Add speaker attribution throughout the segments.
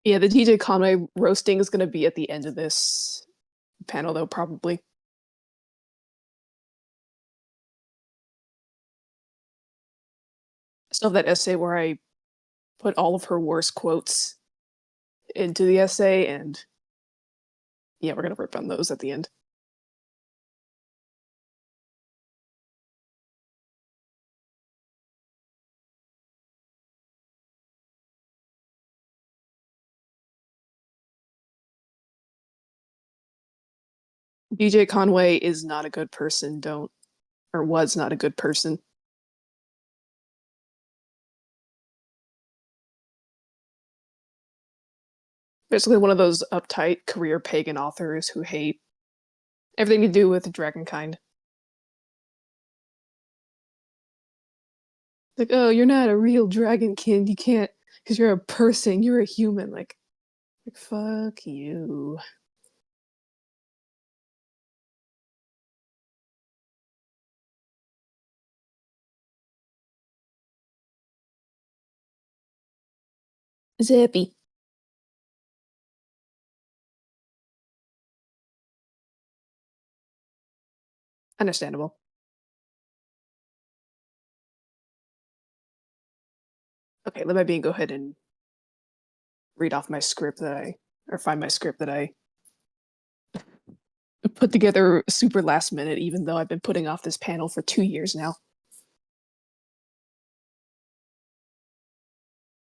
Speaker 1: Yeah, the DJ Conway roasting is going to be at the end of this panel, though, probably. I still have that essay where I put all of her worst quotes into the essay, and yeah, we're going to rip on those at the end. DJ Conway is not a good person, or was not a good person. Basically one of those uptight career pagan authors who hate everything to do with Dragonkind. Like, oh, you're not a real dragonkin. You can't, because you're a person. You're a human. Like, fuck you. Zippy. Understandable. Okay, let me go ahead and read off my script or find my script that I put together super last minute, even though I've been putting off this panel for 2 years now.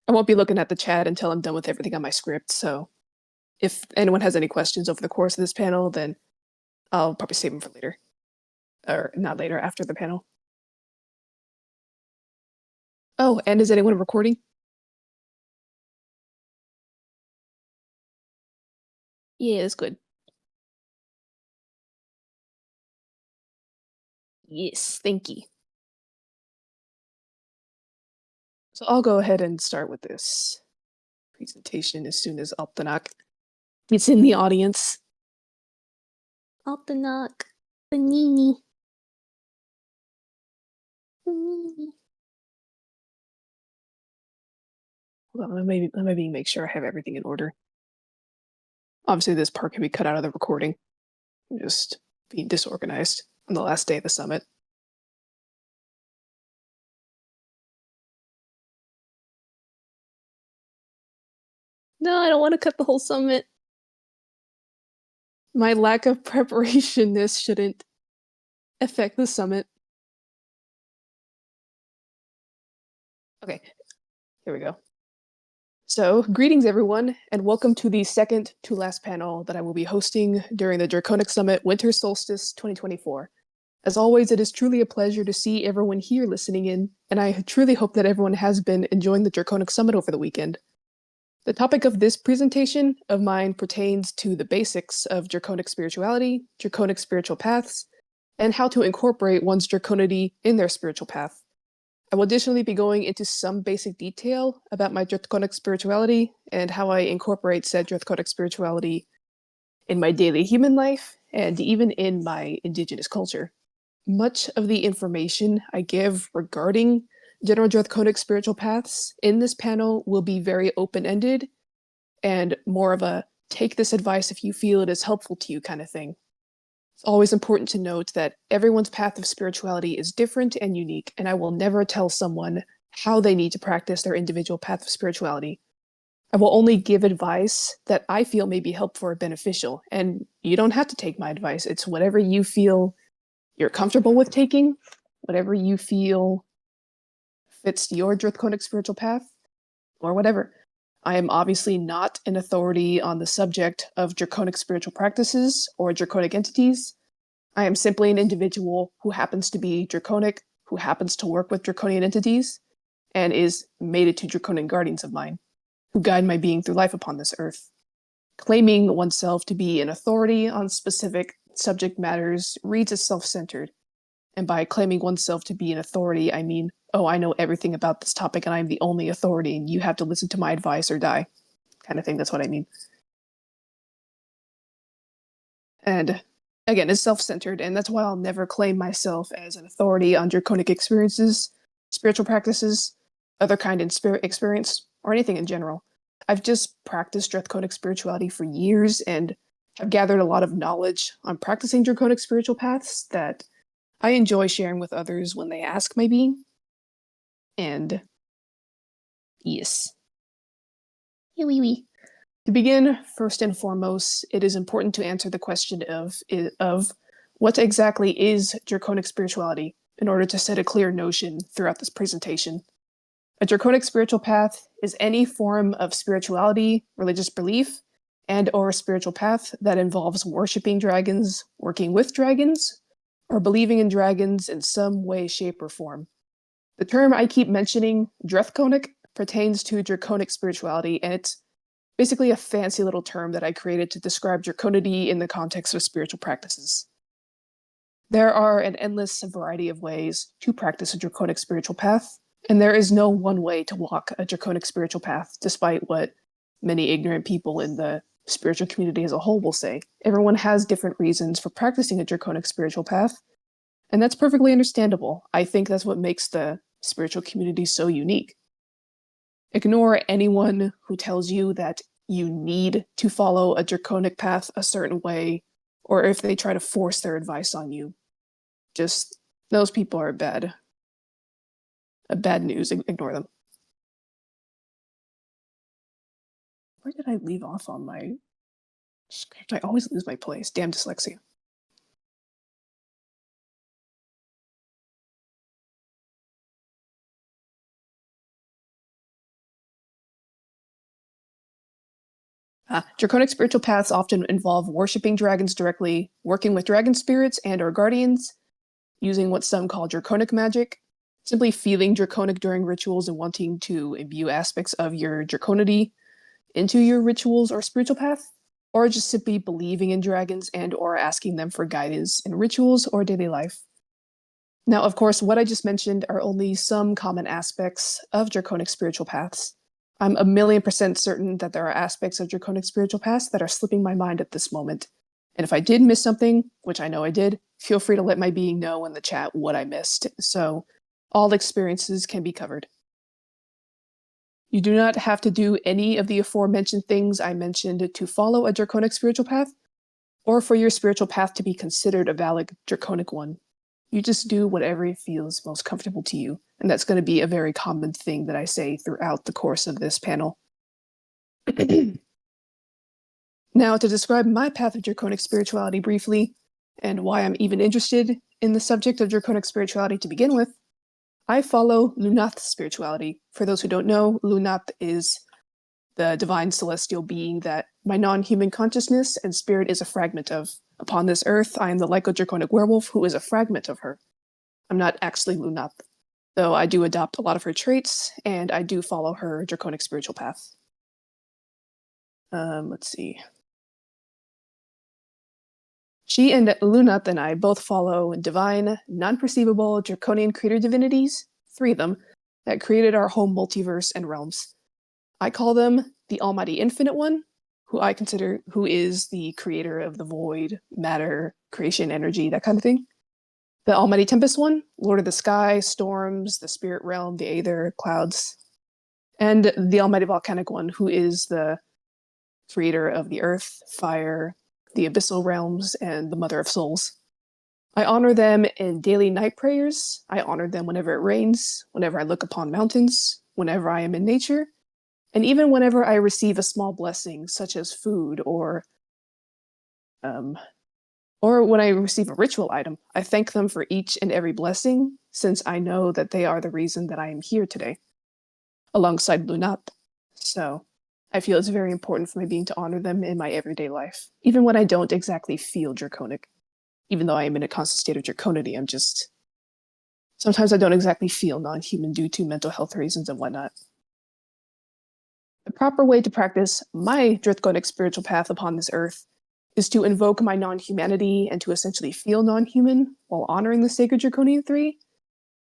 Speaker 1: I won't be looking at the chat until I'm done with everything on my script, so if anyone has any questions over the course of this panel, then I'll probably save them for later. Or not later, after the panel. Oh, and is anyone recording? Yeah, that's good. Yes, thank you. So I'll go ahead and start with this presentation as soon as Alptanok gets in the audience. Alptanok, Panini. Panini. Hold on, let me make sure I have everything in order. Obviously, this part can be cut out of the recording. I'm just being disorganized on the last day of the summit. No, I don't want to cut the whole summit. My lack of preparation-ness shouldn't affect the summit. Okay, here we go. So, greetings everyone, and welcome to the second to last panel that I will be hosting during the Draconic Summit Winter Solstice 2024. As always, it is truly a pleasure to see everyone here listening in, and I truly hope that everyone has been enjoying the Draconic Summit over the weekend. The topic of this presentation of mine pertains to the basics of Draconic spirituality, Draconic spiritual paths, and how to incorporate one's Draconity in their spiritual path. I will additionally be going into some basic detail about my Draconic spirituality and how I incorporate said Draconic spirituality in my daily human life and even in my indigenous culture. Much of the information I give regarding general Draconic spiritual paths in this panel will be very open-ended and more of a take this advice if you feel it is helpful to you kind of thing. It's always important to note that everyone's path of spirituality is different and unique, and I will never tell someone how they need to practice their individual path of spirituality. I will only give advice that I feel may be helpful or beneficial, and you don't have to take my advice. It's whatever you feel you're comfortable with taking, whatever you feel fits your Draconic spiritual path, or whatever. I am obviously not an authority on the subject of Draconic spiritual practices or Draconic entities. I am simply an individual who happens to be Draconic, who happens to work with Draconian entities, and is mated to Draconian guardians of mine, who guide my being through life upon this earth. Claiming oneself to be an authority on specific subject matters reads as self-centered, and by claiming oneself to be an authority, I mean, oh, I know everything about this topic and I'm the only authority and you have to listen to my advice or die, kind of thing. That's what I mean. And again, it's self-centered, and that's why I'll never claim myself as an authority on Draconic experiences, spiritual practices, other kind of spirit experience, or anything in general. I've just practiced Draconic spirituality for years and have gathered a lot of knowledge on practicing Draconic spiritual paths that I enjoy sharing with others when they ask my being. And yes. Wee wee. To begin, first and foremost, it is important to answer the question of what exactly is Draconic spirituality in order to set a clear notion throughout this presentation. A Draconic spiritual path is any form of spirituality, religious belief, and/or spiritual path that involves worshiping dragons, working with dragons, or believing in dragons in some way, shape, or form. The term I keep mentioning, Draconic, pertains to Draconic spirituality, and it's basically a fancy little term that I created to describe draconity in the context of spiritual practices. There are an endless variety of ways to practice a Draconic spiritual path, and there is no one way to walk a Draconic spiritual path, despite what many ignorant people in the spiritual community as a whole will say. Everyone has different reasons for practicing a Draconic spiritual path, and that's perfectly understandable. I think that's what makes the spiritual community so unique. Ignore anyone who tells you that you need to follow a Draconic path a certain way, or if they try to force their advice on you. Just, those people are bad. Bad news, ignore them. Where did I leave off on my script? I always lose my place. Damn dyslexia. Draconic spiritual paths often involve worshipping dragons directly, working with dragon spirits and/or guardians, using what some call draconic magic, simply feeling draconic during rituals and wanting to imbue aspects of your draconity into your rituals or spiritual path, or just simply believing in dragons and/or asking them for guidance in rituals or daily life. Now, of course, what I just mentioned are only some common aspects of draconic spiritual paths. I'm 1,000,000% certain that there are aspects of draconic spiritual paths that are slipping my mind at this moment. And if I did miss something, which I know I did, feel free to let my being know in the chat what I missed, so all experiences can be covered. You do not have to do any of the aforementioned things I mentioned to follow a draconic spiritual path, or for your spiritual path to be considered a valid draconic one. You just do whatever feels most comfortable to you, and that's going to be a very common thing that I say throughout the course of this panel. Now, to describe my path of draconic spirituality briefly, and why I'm even interested in the subject of draconic spirituality to begin with, I follow Lunath spirituality. For those who don't know, Lunath is the divine celestial being that my non-human consciousness and spirit is a fragment of. Upon this earth, I am the lyco-draconic werewolf who is a fragment of her. I'm not actually Lunath, though I do adopt a lot of her traits, and I do follow her draconic spiritual path. Let's see. She and Lunath and I both follow divine, non-perceivable, draconian creator divinities, 3 of them, that created our home multiverse and realms. I call them the Almighty Infinite One, who I consider who is the creator of the void, matter, creation, energy, that kind of thing. The Almighty Tempest One, Lord of the Sky, storms, the spirit realm, the aether, clouds. And the Almighty Volcanic One, who is the creator of the earth, fire, the abyssal realms, and the mother of souls. I honor them in daily night prayers. I honor them whenever it rains, whenever I look upon mountains, whenever I am in nature, and even whenever I receive a small blessing, such as food or when I receive a ritual item. I thank them for each and every blessing, since I know that they are the reason that I am here today, alongside Lunath. So I feel it's very important for my being to honor them in my everyday life, even when I don't exactly feel draconic. Even though I am in a constant state of draconity, sometimes I don't exactly feel non-human due to mental health reasons and whatnot. The proper way to practice my draconic spiritual path upon this earth is to invoke my non-humanity and to essentially feel non-human while honoring the sacred Draconian 3,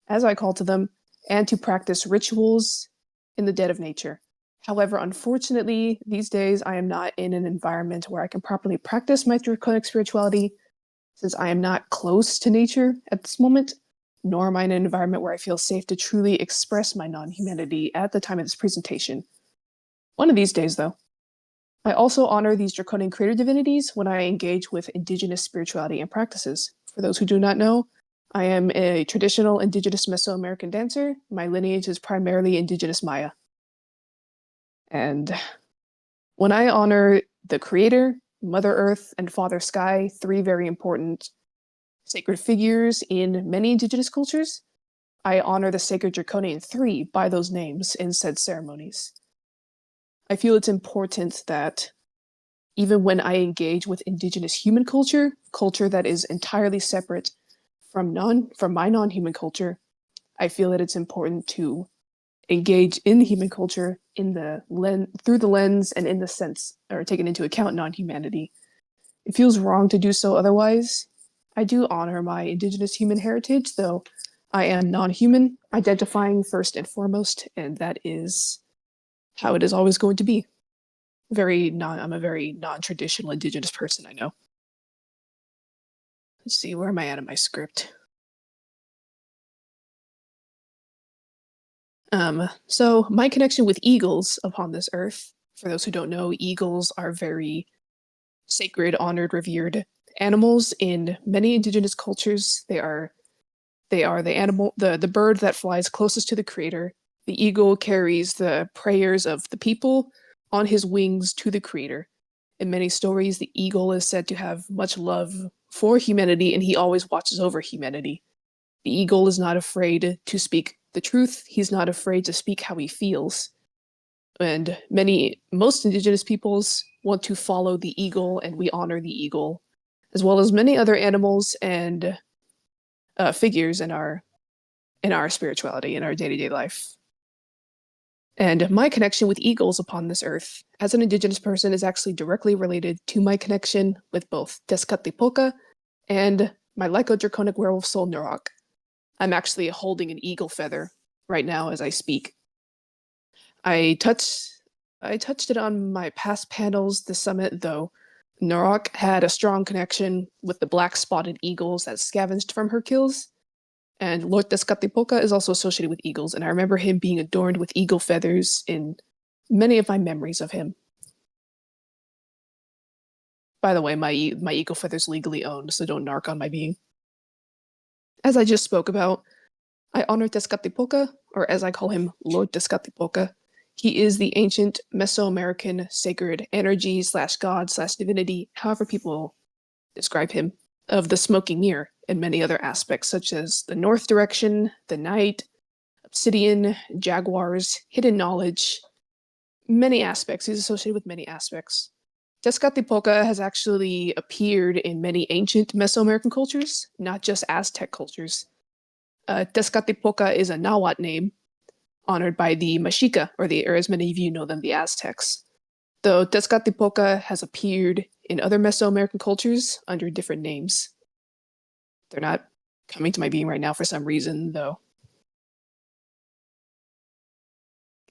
Speaker 1: as I call to them, and to practice rituals in the dead of nature. However, unfortunately, these days I am not in an environment where I can properly practice my draconic spirituality, since I am not close to nature at this moment, nor am I in an environment where I feel safe to truly express my non-humanity at the time of this presentation. One of these days, though. I also honor these draconian creator divinities when I engage with indigenous spirituality and practices. For those who do not know, I am a traditional indigenous Mesoamerican dancer. My lineage is primarily indigenous Maya. And when I honor the Creator, Mother Earth, and Father Sky, three very important sacred figures in many indigenous cultures, I honor the sacred Draconian three by those names in said ceremonies. I feel it's important that even when I engage with indigenous human culture, culture that is entirely separate from my non-human culture, I feel that it's important to engage in human culture in the through the lens and in the sense or taking into account non-humanity. It feels wrong to do so otherwise. I do honor my indigenous human heritage, though I am non-human, identifying first and foremost, and that is how it is always going to be. I'm a very non-traditional indigenous person, I know. Let's see, where am I at in my script? So my connection with eagles upon this earth, for those who don't know, eagles are very sacred, honored, revered animals in many indigenous cultures. They are the bird that flies closest to the creator. The eagle carries the prayers of the people on his wings to the creator. In many stories, the eagle is said to have much love for humanity, and he always watches over humanity. The eagle is not afraid to speak the truth. He's not afraid to speak how he feels. And most indigenous peoples want to follow the eagle, and we honor the eagle, as well as many other animals and figures in our spirituality, in our day-to-day life. And my connection with eagles upon this earth, as an indigenous person, is actually directly related to my connection with both Tezcatlipoca and my lyco-draconic werewolf soul Nurok. I'm actually holding an eagle feather right now as I speak. I touched it on my past panels this summit, though. Nurok had a strong connection with the black spotted eagles that scavenged from her kills, and Lord Tezcatlipoca is also associated with eagles, and I remember him being adorned with eagle feathers in many of my memories of him. By the way, my eagle feather's legally owned, so don't narc on my being. As I just spoke about, I honor Tezcatlipoca, or as I call him, Lord Tezcatlipoca. He is the ancient Mesoamerican sacred energy slash god slash divinity, however people describe him, of the smoking mirror and many other aspects, such as the north direction, the night, obsidian, jaguars, hidden knowledge, many aspects. He's associated with many aspects. Tezcatlipoca has actually appeared in many ancient Mesoamerican cultures, not just Aztec cultures. Tezcatlipoca is a Nahuatl name, honored by the Mexica, or as many of you know them, the Aztecs. Though Tezcatlipoca has appeared in other Mesoamerican cultures under different names. They're not coming to my being right now for some reason, though.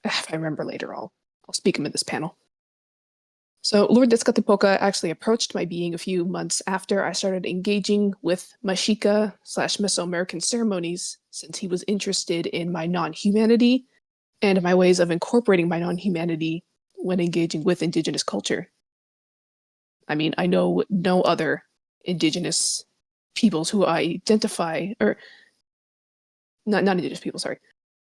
Speaker 1: If I remember later, I'll speak him in this panel. So Lord Tezcatlipoca actually approached my being a few months after I started engaging with Mexica slash Mesoamerican ceremonies, since he was interested in my non-humanity and my ways of incorporating my non-humanity when engaging with indigenous culture. I mean, I know no other indigenous peoples who identify, or not indigenous people, sorry.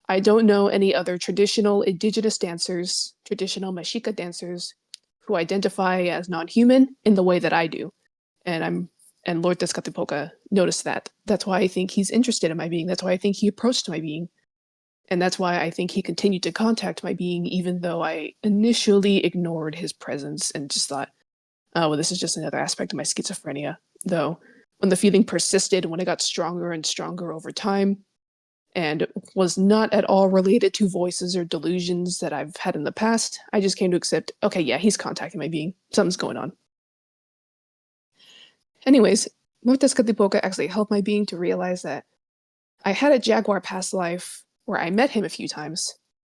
Speaker 1: I don't know any other traditional indigenous dancers, traditional Mexica dancers, who identify as non-human in the way that I do. And Lord Tezcatlipoca noticed that. That's why I think he's interested in my being. That's why I think he approached my being. And that's why I think he continued to contact my being, even though I initially ignored his presence and just thought, oh, well, this is just another aspect of my schizophrenia. Though, when the feeling persisted, when it got stronger and stronger over time, and was not at all related to voices or delusions that I've had in the past, I just came to accept, okay, yeah, he's contacting my being. Something's going on. Anyways, Lord Tezcatlipoca actually helped my being to realize that I had a jaguar past life where I met him a few times.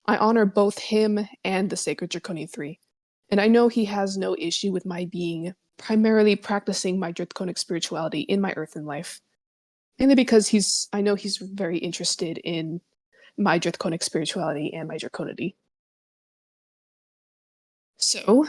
Speaker 1: I honor both him and the sacred Draconian Three, and I know he has no issue with my being primarily practicing my Draconic spirituality in my earthen life. Mainly because I know he's very interested in my Draconic spirituality and my Draconity. So,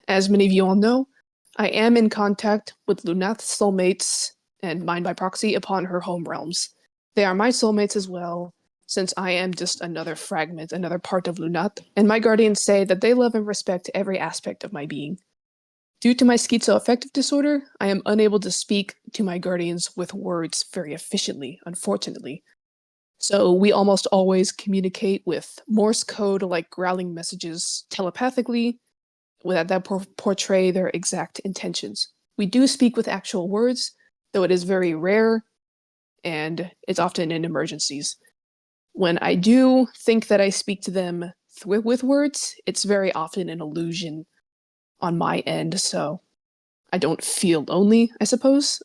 Speaker 1: as many of you all know, I am in contact with Lunath's soulmates and mine by proxy upon her home realms. They are my soulmates as well, since I am just another fragment, another part of Lunath, and my guardians say that they love and respect every aspect of my being. Due to my schizoaffective disorder, I am unable to speak to my guardians with words very efficiently, unfortunately. So we almost always communicate with Morse code like growling messages telepathically that portray their exact intentions. We do speak with actual words, though it is very rare and it's often in emergencies. When I do think that I speak to them with words, it's very often an illusion on my end, so I don't feel lonely, I suppose.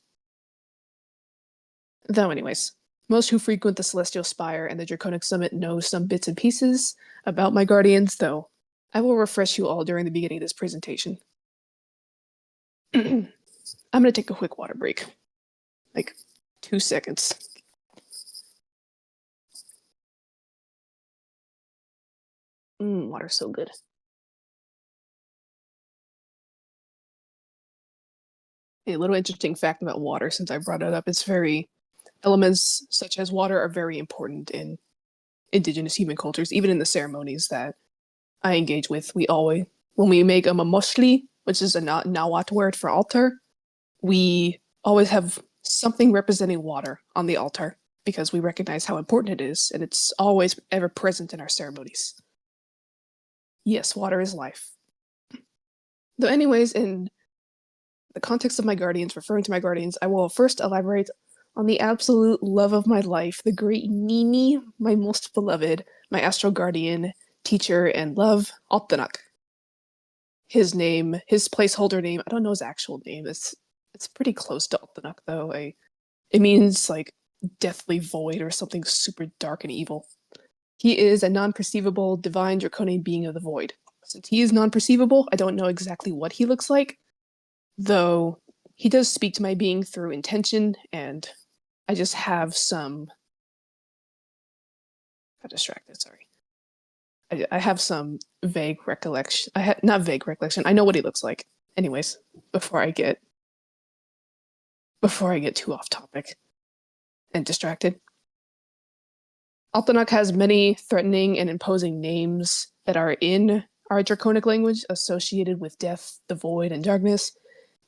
Speaker 1: Though, anyways, most who frequent the Celestial Spire and the Draconic Summit know some bits and pieces about my guardians, though I will refresh you all during the beginning of this presentation. I'm gonna take a quick water break. Like 2 seconds. Water's so good. A little interesting fact about water, since I brought it up, elements such as water are very important in indigenous human cultures, even in the ceremonies that I engage with. When we make a mamoshli, which is a Nahuatl word for altar, we always have something representing water on the altar because we recognize how important it is, and it's always ever present in our ceremonies. Yes, water is life. Though anyways, in the context of my guardians, referring to my guardians, I will first elaborate on the absolute love of my life, the great Nini, my most beloved, my astral guardian, teacher, and love, Altanak. His placeholder name, I don't know his actual name. It's pretty close to Altanak, though. It means like deathly void or something super dark and evil. He is a non-perceivable, divine, draconian being of the void. Since he is non-perceivable, I don't know exactly what he looks like, though he does speak to my being through intention, and I just have some... I got distracted, sorry. I have some vague recollection. Not vague recollection, I know what he looks like. Anyways, before I get too off topic and distracted. Altanak has many threatening and imposing names that are in our Draconic language associated with death, the void, and darkness,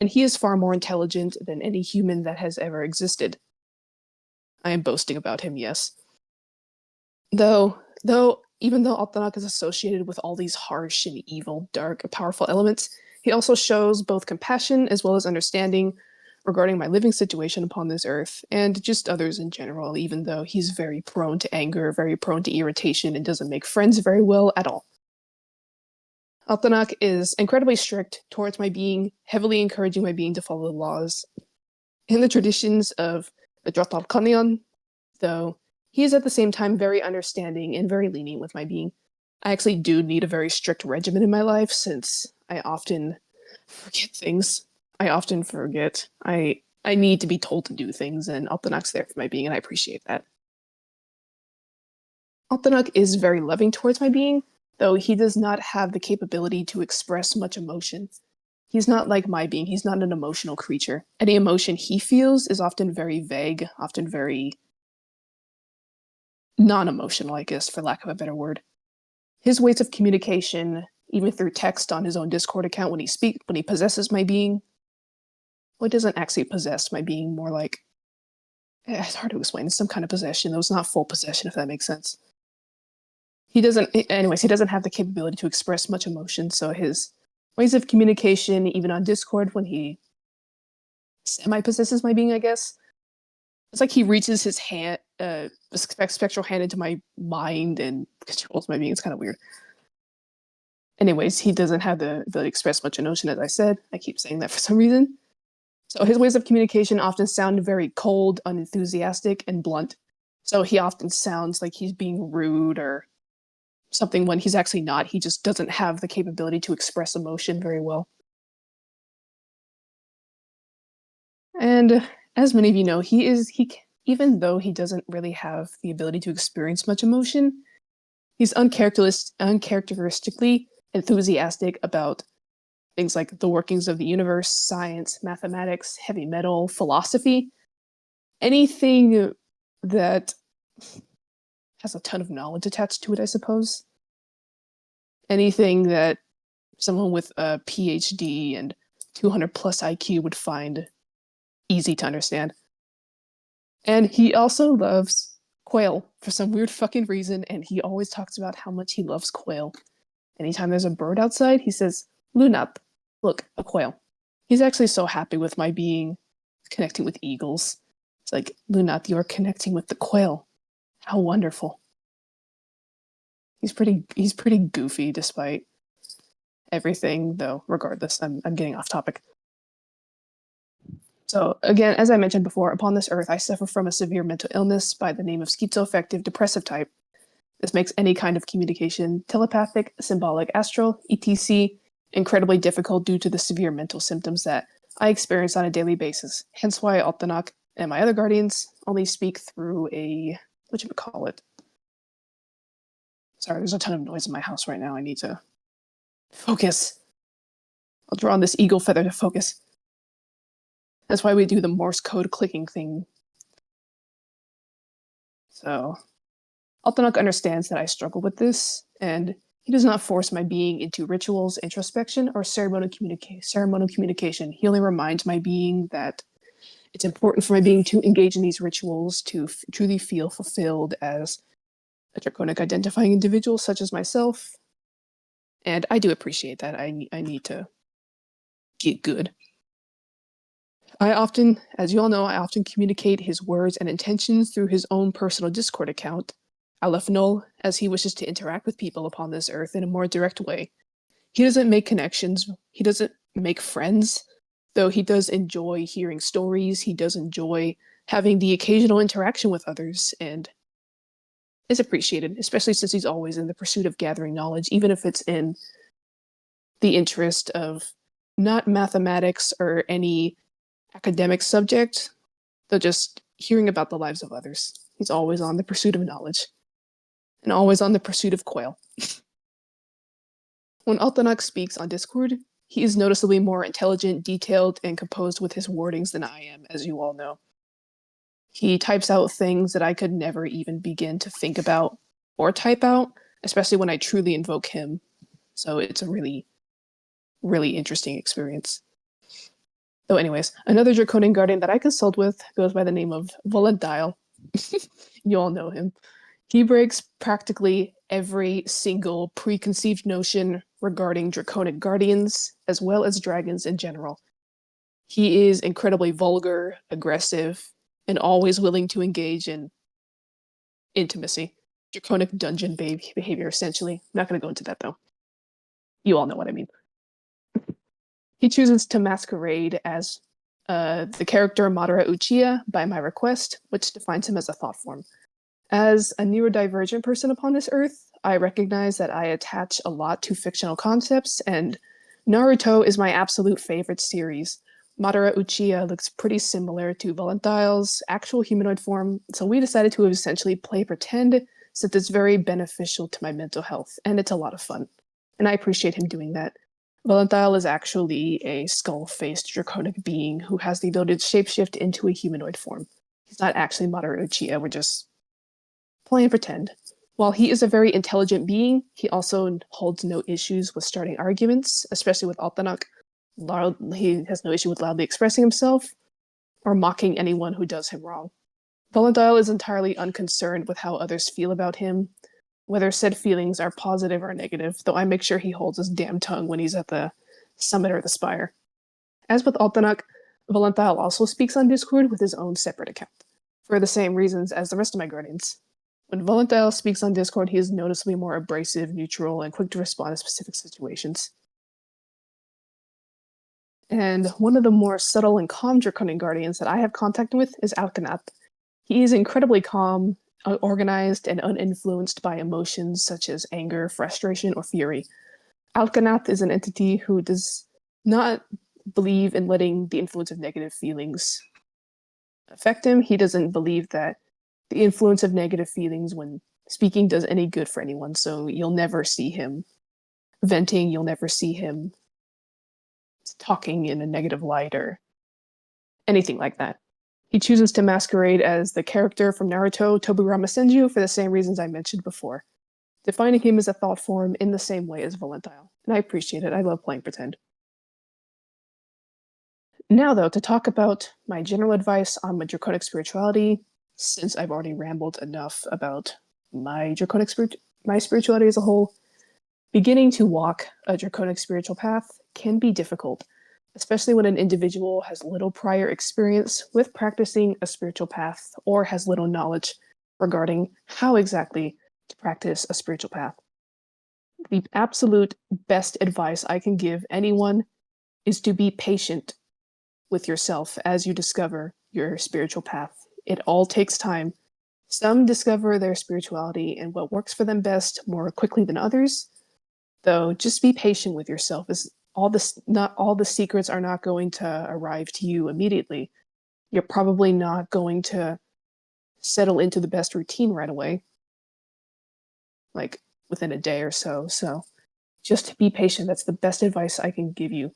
Speaker 1: and he is far more intelligent than any human that has ever existed. I am boasting about him, yes. Though even though Altanak is associated with all these harsh and evil, dark, powerful elements, he also shows both compassion as well as understanding regarding my living situation upon this earth, and just others in general, even though he's very prone to anger, very prone to irritation, and doesn't make friends very well at all. Altanak is incredibly strict towards my being, heavily encouraging my being to follow the laws. In the traditions of the Draconic, though, he is at the same time very understanding and very lenient with my being. I actually do need a very strict regimen in my life, since I often forget things. I need to be told to do things, and Altanak's there for my being, and I appreciate that. Altanak is very loving towards my being, though he does not have the capability to express much emotion. He's not like my being, he's not an emotional creature. Any emotion he feels is often very vague, often very non-emotional, I guess, for lack of a better word. His ways of communication, even through text on his own Discord account when he possesses my being, well, he doesn't actually possess my being, more like, it's hard to explain, it's some kind of possession, though it's not full possession, if that makes sense. He doesn't have the capability to express much emotion, so his ways of communication, even on Discord when he semi-possesses my being, I guess, it's like he reaches his hand, spectral hand into my mind and controls my being. It's kind of weird. Anyways, he doesn't have the ability to express much emotion, as I said. I keep saying that for some reason. So his ways of communication often sound very cold, unenthusiastic, and blunt. So he often sounds like he's being rude or something when he's actually not. He just doesn't have the capability to express emotion very well. And as many of you know, even though he doesn't really have the ability to experience much emotion, he's uncharacteristically enthusiastic about things like the workings of the universe, science, mathematics, heavy metal, philosophy, anything that has a ton of knowledge attached to it, I suppose. Anything that someone with a PhD and 200 plus IQ would find easy to understand. And he also loves quail for some weird fucking reason, and he always talks about how much he loves quail. Anytime there's a bird outside, he says, Lunap, look, a quail. He's actually so happy with my being connecting with eagles. It's like, Lunat, you're connecting with the quail. How wonderful. He's pretty goofy despite everything, though, regardless. I'm getting off topic. So again, as I mentioned before, upon this earth, I suffer from a severe mental illness by the name of schizoaffective depressive type. This makes any kind of communication, telepathic, symbolic, astral, etc., incredibly difficult due to the severe mental symptoms that I experience on a daily basis. Hence why Altanok and my other guardians only speak through a, whatchamacallit. Sorry, there's a ton of noise in my house right now. I need to focus. I'll draw on this eagle feather to focus. That's why we do the Morse code clicking thing. So, Altanok understands that I struggle with this, and he does not force my being into rituals, introspection, or ceremonial communication. He only reminds my being that it's important for my being to engage in these rituals to truly feel fulfilled as a Draconic identifying individual such as myself. And I do appreciate that. I need to get good. As you all know, I often communicate his words and intentions through his own personal Discord account, Alephnol, as he wishes to interact with people upon this earth in a more direct way. He doesn't make connections, he doesn't make friends, though he does enjoy hearing stories, he does enjoy having the occasional interaction with others, and is appreciated, especially since he's always in the pursuit of gathering knowledge, even if it's in the interest of not mathematics or any academic subject, though just hearing about the lives of others. He's always on the pursuit of knowledge, and always on the pursuit of quail. When Altanok speaks on Discord, he is noticeably more intelligent, detailed, and composed with his wordings than I am, as you all know. He types out things that I could never even begin to think about or type out, especially when I truly invoke him. So it's a really, really interesting experience. Though anyways, another Draconian Guardian that I consult with goes by the name of Volantile. You all know him. He breaks practically every single preconceived notion regarding Draconic Guardians, as well as dragons in general. He is incredibly vulgar, aggressive, and always willing to engage in intimacy. Draconic dungeon behavior, essentially. I'm not going to go into that, though. You all know what I mean. He chooses to masquerade as the character Madara Uchiha by my request, which defines him as a thought form. As a neurodivergent person upon this earth, I recognize that I attach a lot to fictional concepts, and Naruto is my absolute favorite series. Madara Uchiha looks pretty similar to Volantile's actual humanoid form, so we decided to essentially play pretend, since it's very beneficial to my mental health, and it's a lot of fun. And I appreciate him doing that. Volantile is actually a skull-faced draconic being who has the ability to shapeshift into a humanoid form. He's not actually Madara Uchiha, we're just playing pretend. While he is a very intelligent being, he also holds no issues with starting arguments, especially with Altanok. He has no issue with loudly expressing himself or mocking anyone who does him wrong. Volantile is entirely unconcerned with how others feel about him, whether said feelings are positive or negative, though I make sure he holds his damn tongue when he's at the summit or the spire. As with Altanok, Volantile also speaks on Discord with his own separate account, for the same reasons as the rest of my guardians. When Volantile speaks on Discord, he is noticeably more abrasive, neutral, and quick to respond to specific situations. And one of the more subtle and calm Draconian Guardians that I have contact with is Alkanath. He is incredibly calm, organized, and uninfluenced by emotions such as anger, frustration, or fury. Alkanath is an entity who does not believe in letting the influence of negative feelings affect him. He doesn't believe that the influence of negative feelings when speaking does any good for anyone, so you'll never see him venting. You'll never see him talking in a negative light or anything like that. He chooses to masquerade as the character from Naruto, Tobirama Senju, for the same reasons I mentioned before, defining him as a thought form in the same way as Volatile. And I appreciate it. I love playing pretend. Now, though, to talk about my general advice on my Draconic spirituality, since I've already rambled enough about my my spirituality as a whole, beginning to walk a Draconic spiritual path can be difficult, especially when an individual has little prior experience with practicing a spiritual path or has little knowledge regarding how exactly to practice a spiritual path. The absolute best advice I can give anyone is to be patient with yourself as you discover your spiritual path. It all takes time. Some discover their spirituality and what works for them best more quickly than others, though just be patient with yourself. As not all the secrets are not going to arrive to you immediately. You're probably not going to settle into the best routine right away, like within a day or so. So just be patient. That's the best advice I can give you.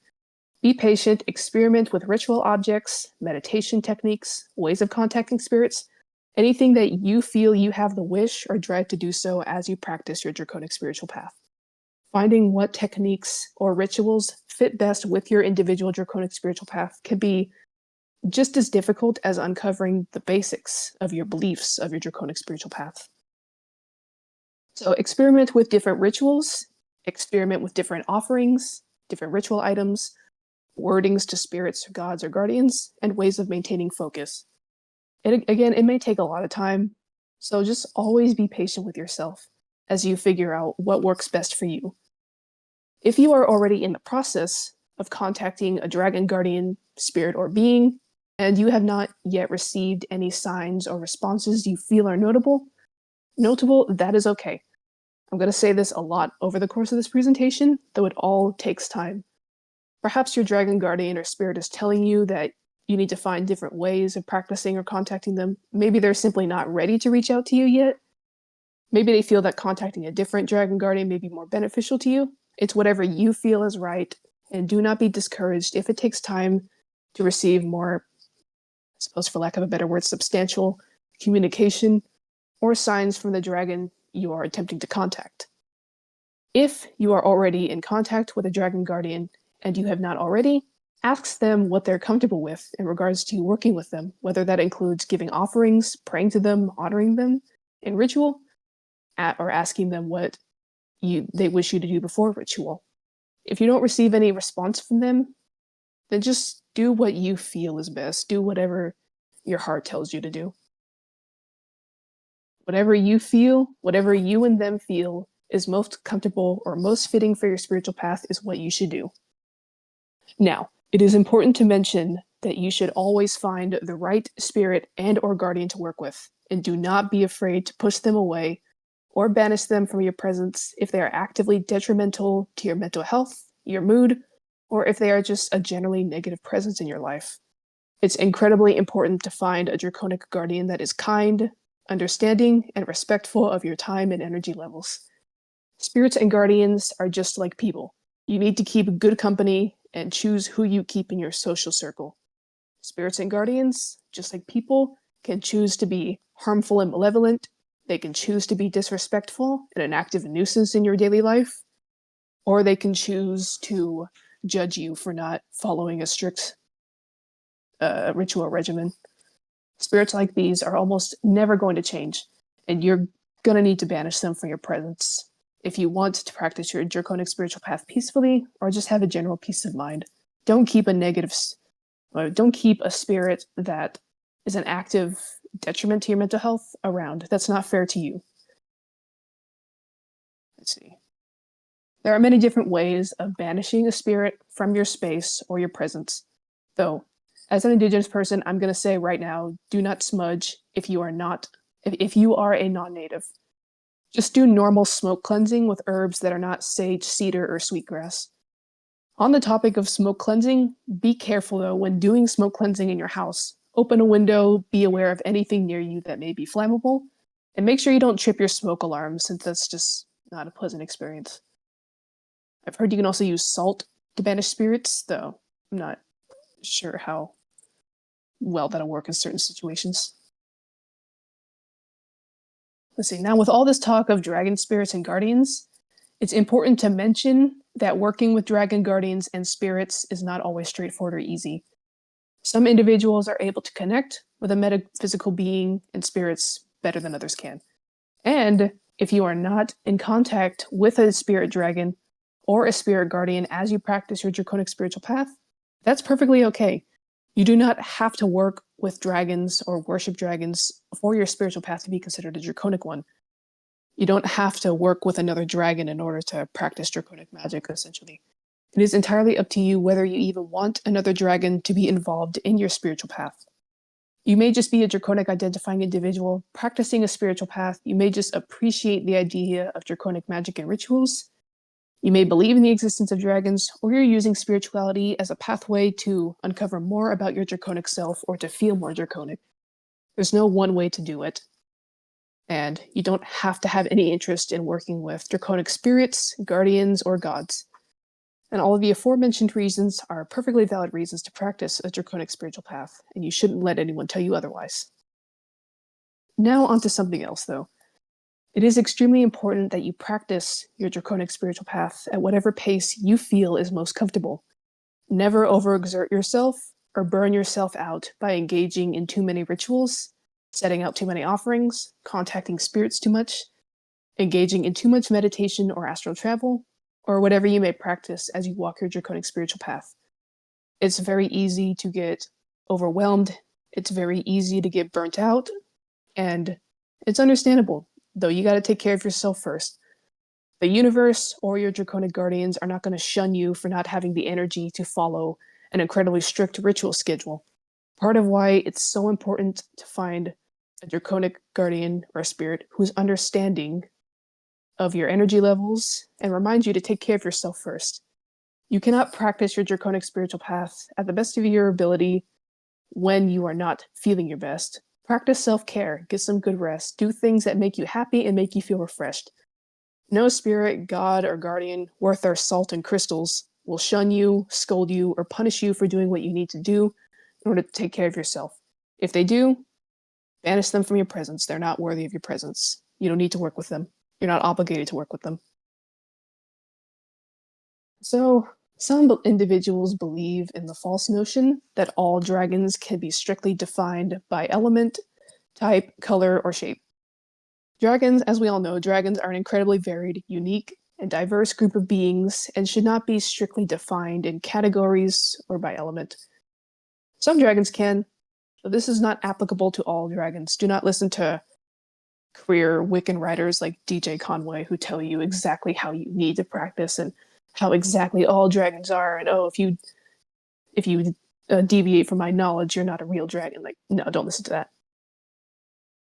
Speaker 1: Be patient, experiment with ritual objects, meditation techniques, ways of contacting spirits, anything that you feel you have the wish or drive to do so as you practice your Draconic spiritual path. Finding what techniques or rituals fit best with your individual Draconic spiritual path can be just as difficult as uncovering the basics of your beliefs of your Draconic spiritual path. So experiment with different rituals, experiment with different offerings, different ritual items, wordings to spirits, gods, or guardians, and ways of maintaining focus. Again, it may take a lot of time, so just always be patient with yourself as you figure out what works best for you. If you are already in the process of contacting a dragon guardian, spirit, or being, and you have not yet received any signs or responses you feel are notable, that is okay. I'm going to say this a lot over the course of this presentation, though it all takes time. Perhaps your dragon guardian or spirit is telling you that you need to find different ways of practicing or contacting them. Maybe they're simply not ready to reach out to you yet. Maybe they feel that contacting a different dragon guardian may be more beneficial to you. It's whatever you feel is right, and do not be discouraged if it takes time to receive more, I suppose for lack of a better word, substantial communication or signs from the dragon you are attempting to contact. If you are already in contact with a dragon guardian and you have not already, ask them what they're comfortable with in regards to working with them, whether that includes giving offerings, praying to them, honoring them in ritual, or asking them what they wish you to do before ritual. If you don't receive any response from them, then just do what you feel is best. Do whatever your heart tells you to do. Whatever you feel, whatever you and them feel is most comfortable or most fitting for your spiritual path is what you should do. Now, it is important to mention that you should always find the right spirit and or guardian to work with, and do not be afraid to push them away or banish them from your presence if they are actively detrimental to your mental health, your mood, or if they are just a generally negative presence in your life. It's incredibly important to find a Draconic guardian that is kind, understanding, and respectful of your time and energy levels. Spirits and guardians are just like people. You need to keep good company and choose who you keep in your social circle. Spirits and guardians, just like people, can choose to be harmful and malevolent. They can choose to be disrespectful and an active nuisance in your daily life, or they can choose to judge you for not following a strict ritual regimen. Spirits like these are almost never going to change, and you're going to need to banish them from your presence if you want to practice your Draconic spiritual path peacefully or just have a general peace of mind. Don't keep a spirit that is an active detriment to your mental health around. That's not fair to you. Let's see. There are many different ways of banishing a spirit from your space or your presence, though as an Indigenous person, I'm going to say right now, do not smudge if you are a non-native. Just do normal smoke cleansing with herbs that are not sage, cedar, or sweetgrass. On the topic of smoke cleansing, be careful though when doing smoke cleansing in your house. Open a window, be aware of anything near you that may be flammable, and make sure you don't trip your smoke alarm since that's just not a pleasant experience. I've heard you can also use salt to banish spirits, though I'm not sure how well that'll work in certain situations. Let's see, now with all this talk of dragon spirits and guardians, it's important to mention that working with dragon guardians and spirits is not always straightforward or easy. Some individuals are able to connect with a metaphysical being and spirits better than others can. And if you are not in contact with a spirit dragon or a spirit guardian as you practice your draconic spiritual path, that's perfectly okay. You do not have to work with dragons or worship dragons for your spiritual path to be considered a draconic one. You don't have to work with another dragon in order to practice draconic magic, essentially. It is entirely up to you whether you even want another dragon to be involved in your spiritual path. You may just be a draconic identifying individual practicing a spiritual path. You may just appreciate the idea of draconic magic and rituals. You may believe in the existence of dragons, or you're using spirituality as a pathway to uncover more about your draconic self or to feel more draconic. There's no one way to do it. And you don't have to have any interest in working with draconic spirits, guardians, or gods. And all of the aforementioned reasons are perfectly valid reasons to practice a draconic spiritual path, and you shouldn't let anyone tell you otherwise. Now onto something else, though. It is extremely important that you practice your draconic spiritual path at whatever pace you feel is most comfortable. Never overexert yourself or burn yourself out by engaging in too many rituals, setting out too many offerings, contacting spirits too much, engaging in too much meditation or astral travel, or whatever you may practice as you walk your draconic spiritual path. It's very easy to get overwhelmed, it's very easy to get burnt out, and it's understandable, though you gotta take care of yourself first. The universe or your draconic guardians are not going to shun you for not having the energy to follow an incredibly strict ritual schedule. Part of why it's so important to find a draconic guardian or a spirit who's understanding of your energy levels and reminds you to take care of yourself first. You cannot practice your draconic spiritual path at the best of your ability when you are not feeling your best. Practice self-care, get some good rest, do things that make you happy and make you feel refreshed. No spirit, god, or guardian worth their salt and crystals will shun you, scold you, or punish you for doing what you need to do in order to take care of yourself. If they do, banish them from your presence. They're not worthy of your presence. You don't need to work with them. You're not obligated to work with them. So, some individuals believe in the false notion that all dragons can be strictly defined by element, type, color, or shape. Dragons, as we all know, dragons are an incredibly varied, unique, and diverse group of beings and should not be strictly defined in categories or by element. Some dragons can, but this is not applicable to all dragons. Do not listen to career Wiccan writers like DJ Conway who tell you exactly how you need to practice and how exactly all dragons are, and oh, if you deviate from my knowledge, you're not a real dragon. Like, no, don't listen to that.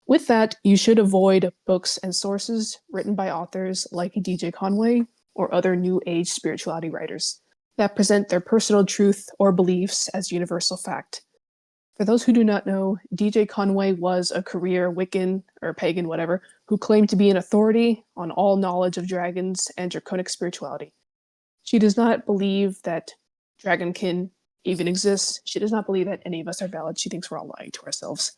Speaker 1: With that, you should avoid books and sources written by authors like DJ Conway or other New Age spirituality writers that present their personal truth or beliefs as universal fact. For those who do not know, DJ Conway was a career Wiccan, or pagan, whatever, who claimed to be an authority on all knowledge of dragons and draconic spirituality. She does not believe that dragonkin even exists. She does not believe that any of us are valid. She thinks we're all lying to ourselves.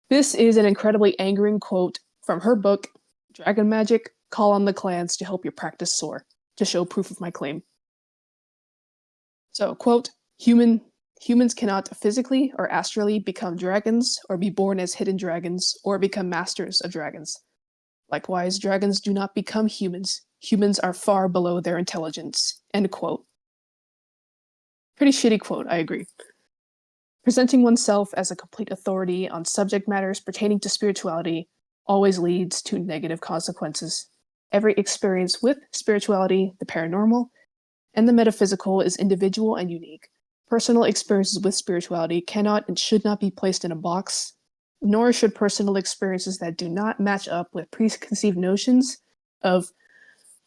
Speaker 1: This is an incredibly angering quote from her book, Dragon Magic, Call on the Clans to Help Your Practice Soar, to show proof of my claim. So, quote, humans cannot physically or astrally become dragons or be born as hidden dragons or become masters of dragons. Likewise, dragons do not become humans. Humans are far below their intelligence, end quote. Pretty shitty quote, I agree. Presenting oneself as a complete authority on subject matters pertaining to spirituality always leads to negative consequences. Every experience with spirituality, the paranormal, and the metaphysical is individual and unique. Personal experiences with spirituality cannot and should not be placed in a box, nor should personal experiences that do not match up with preconceived notions of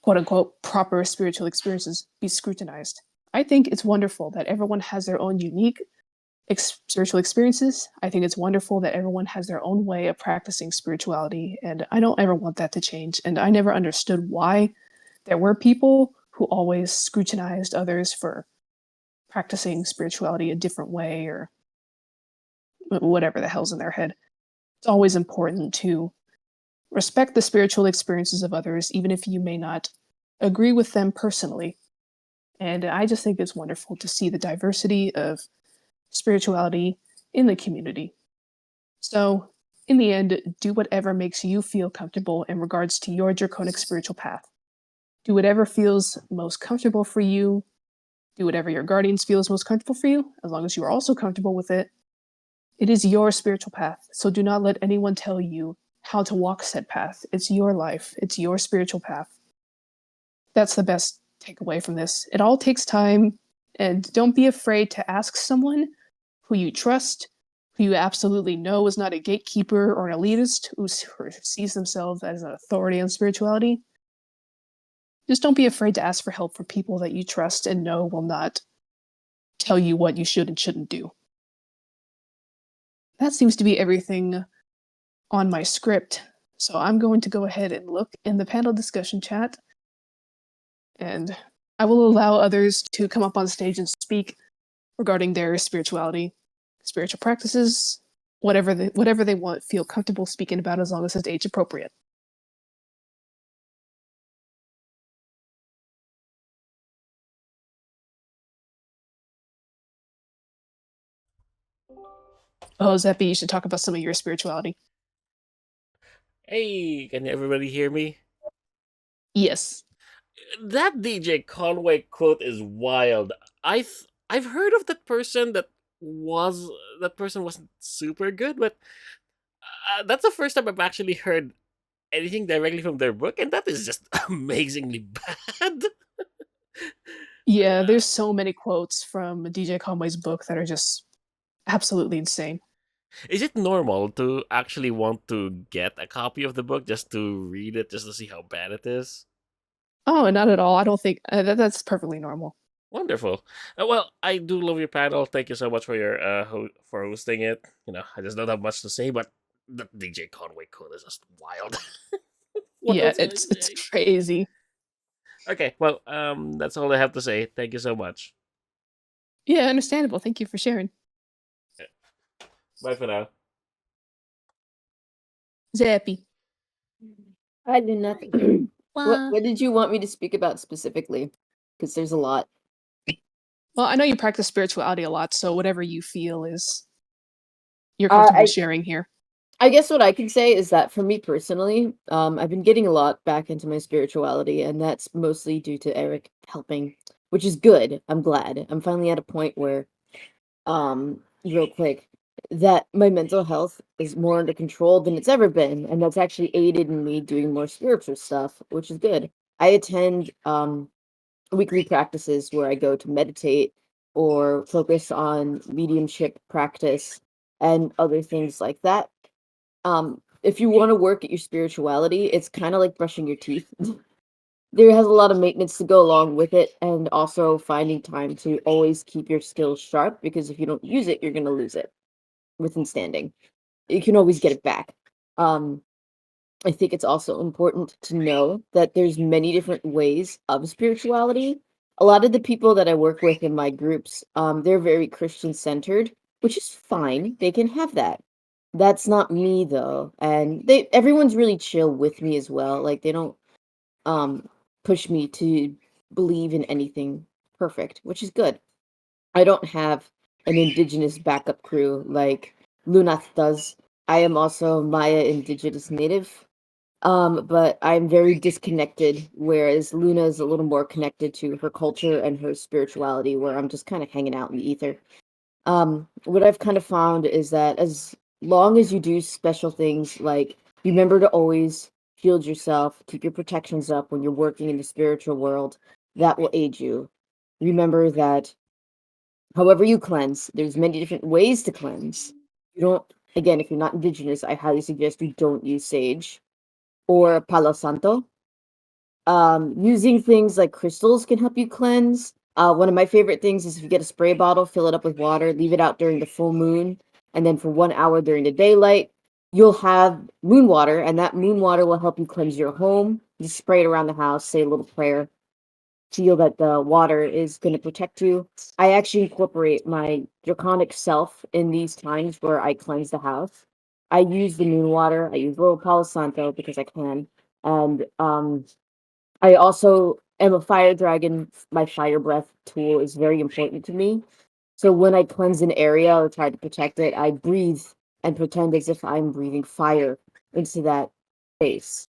Speaker 1: quote-unquote proper spiritual experiences be scrutinized. I think it's wonderful that everyone has their own unique spiritual experiences. I think it's wonderful that everyone has their own way of practicing spirituality, and I don't ever want that to change. And I never understood why there were people who always scrutinized others for practicing spirituality a different way or whatever the hell's in their head. It's always important to respect the spiritual experiences of others, even if you may not agree with them personally. And I just think it's wonderful to see the diversity of spirituality in the community. So, in the end, do whatever makes you feel comfortable in regards to your draconic spiritual path. Do whatever feels most comfortable for you. Do whatever your guardians feel is most comfortable for you, as long as you are also comfortable with it. It is your spiritual path, so do not let anyone tell you how to walk said path. It's your life, it's your spiritual path. That's the best takeaway from this. It all takes time, and don't be afraid to ask someone who you trust, who you absolutely know is not a gatekeeper or an elitist who sees themselves as an authority on spirituality. Just don't be afraid to ask for help from people that you trust and know will not tell you what you should and shouldn't do. That seems to be everything on my script. So I'm going to go ahead and look in the panel discussion chat, and I will allow others to come up on stage and speak regarding their spirituality, spiritual practices, whatever they want, feel comfortable speaking about as long as it's age appropriate. Oh, Zeppy, you should talk about some of your spirituality.
Speaker 2: Hey, can everybody hear me?
Speaker 1: Yes.
Speaker 2: That DJ Conway quote is wild. I've heard of was that person wasn't super good, but that's the first time I've actually heard anything directly from their book, and that is just amazingly bad.
Speaker 1: Yeah, there's so many quotes from DJ Conway's book that are just absolutely insane.
Speaker 2: Is it normal to actually want to get a copy of the book just to read it, just to see how bad it is?
Speaker 1: Oh, not at all. I don't think that's perfectly normal.
Speaker 2: Wonderful. Well, I do love your panel. Thank you so much for your for hosting it. I just don't have much to say, but the DJ Conway quote is just wild. What
Speaker 1: Yeah,
Speaker 2: else can I
Speaker 1: it's
Speaker 2: say?
Speaker 1: crazy.
Speaker 2: Okay, well, that's all I have to say. Thank you so much.
Speaker 1: Yeah, understandable. Thank you for sharing.
Speaker 2: Bye for now.
Speaker 1: Zappy.
Speaker 3: I do nothing. What
Speaker 1: Well,
Speaker 3: what did you want me to speak about specifically? Because there's a lot.
Speaker 1: I know you practice spirituality a lot, so whatever you feel is you're
Speaker 3: Uh,
Speaker 1: comfortable
Speaker 3: I
Speaker 1: sharing here.
Speaker 3: I guess what I can say is that for me personally, I've been getting a lot back into my spirituality, and that's mostly due to Eric helping, which is good. I'm glad. I'm finally at a point where, real quick, that my mental health is more under control than it's ever been, and that's actually aided in me doing more spiritual stuff, which is good. I attend weekly practices where I go to meditate or focus on mediumship practice and other things like that. If you want to work at your spirituality, it's kind of like brushing your teeth. There has a lot of maintenance to go along with it, and also finding time to always keep your skills sharp because if you don't use it, you're going to lose it within standing. You can always get it back. Um, I think it's also important to know that there's many different ways of spirituality. A lot of the people that I work with in my groups, they're very Christian centered, which is fine. They can have that. That's not me though. And everyone's really chill with me as well. Like they don't um push me to believe in anything perfect, which is good. I don't have an indigenous backup crew like Lunath does. I am also Maya indigenous native, but I'm very disconnected, whereas Luna is a little more connected to her culture and her spirituality, where I'm just kind of hanging out in the ether. What I've kind of found is that as long as you do special things, like remember to always shield yourself, keep your protections up when you're working in the spiritual world, that will aid you. Remember that however you cleanse, there's many different ways to cleanse. You don't, again, if you're not indigenous, I highly suggest you don't use sage or Palo Santo. Using things like crystals can help you cleanse. One of my favorite things is if you get a spray bottle, fill it up with water, leave it out during the full moon, and then for 1 hour during the daylight, you'll have moon water, and that moon water will help you cleanse your home. Just spray it around the house, say a little prayer. feel that the water is going to protect you. I actually incorporate my draconic self in these times where I cleanse the house. I use the moon water. I use little Palo Santo because I can, and I also am a fire dragon. My fire breath tool is very important to me. So when I cleanse an area or try to protect it, I breathe and pretend as if I'm breathing fire into that space.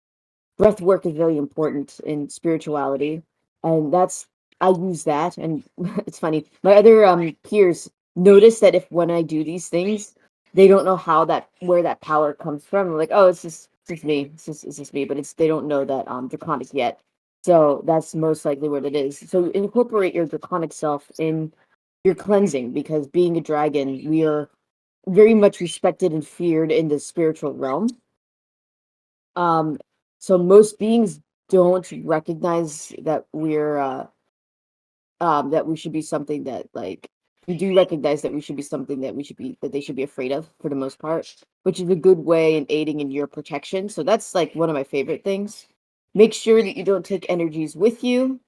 Speaker 3: Breath work is very important in spirituality, and that's I use that. And it's funny, my other peers notice that if when I do these things, they don't know how that where that power comes from. They're like, oh, it's just me, it's just me, but it's they don't know that draconic yet. So that's most likely what it is. So incorporate your draconic self in your cleansing, because being a dragon, we are very much respected and feared in the spiritual realm. um, so most beings don't recognize that that we should be something that like we do recognize that we should be something that we should be that they should be afraid of for the most part, which is a good way in aiding in your protection. So that's like one of my favorite things. Make sure that you don't take energies with you.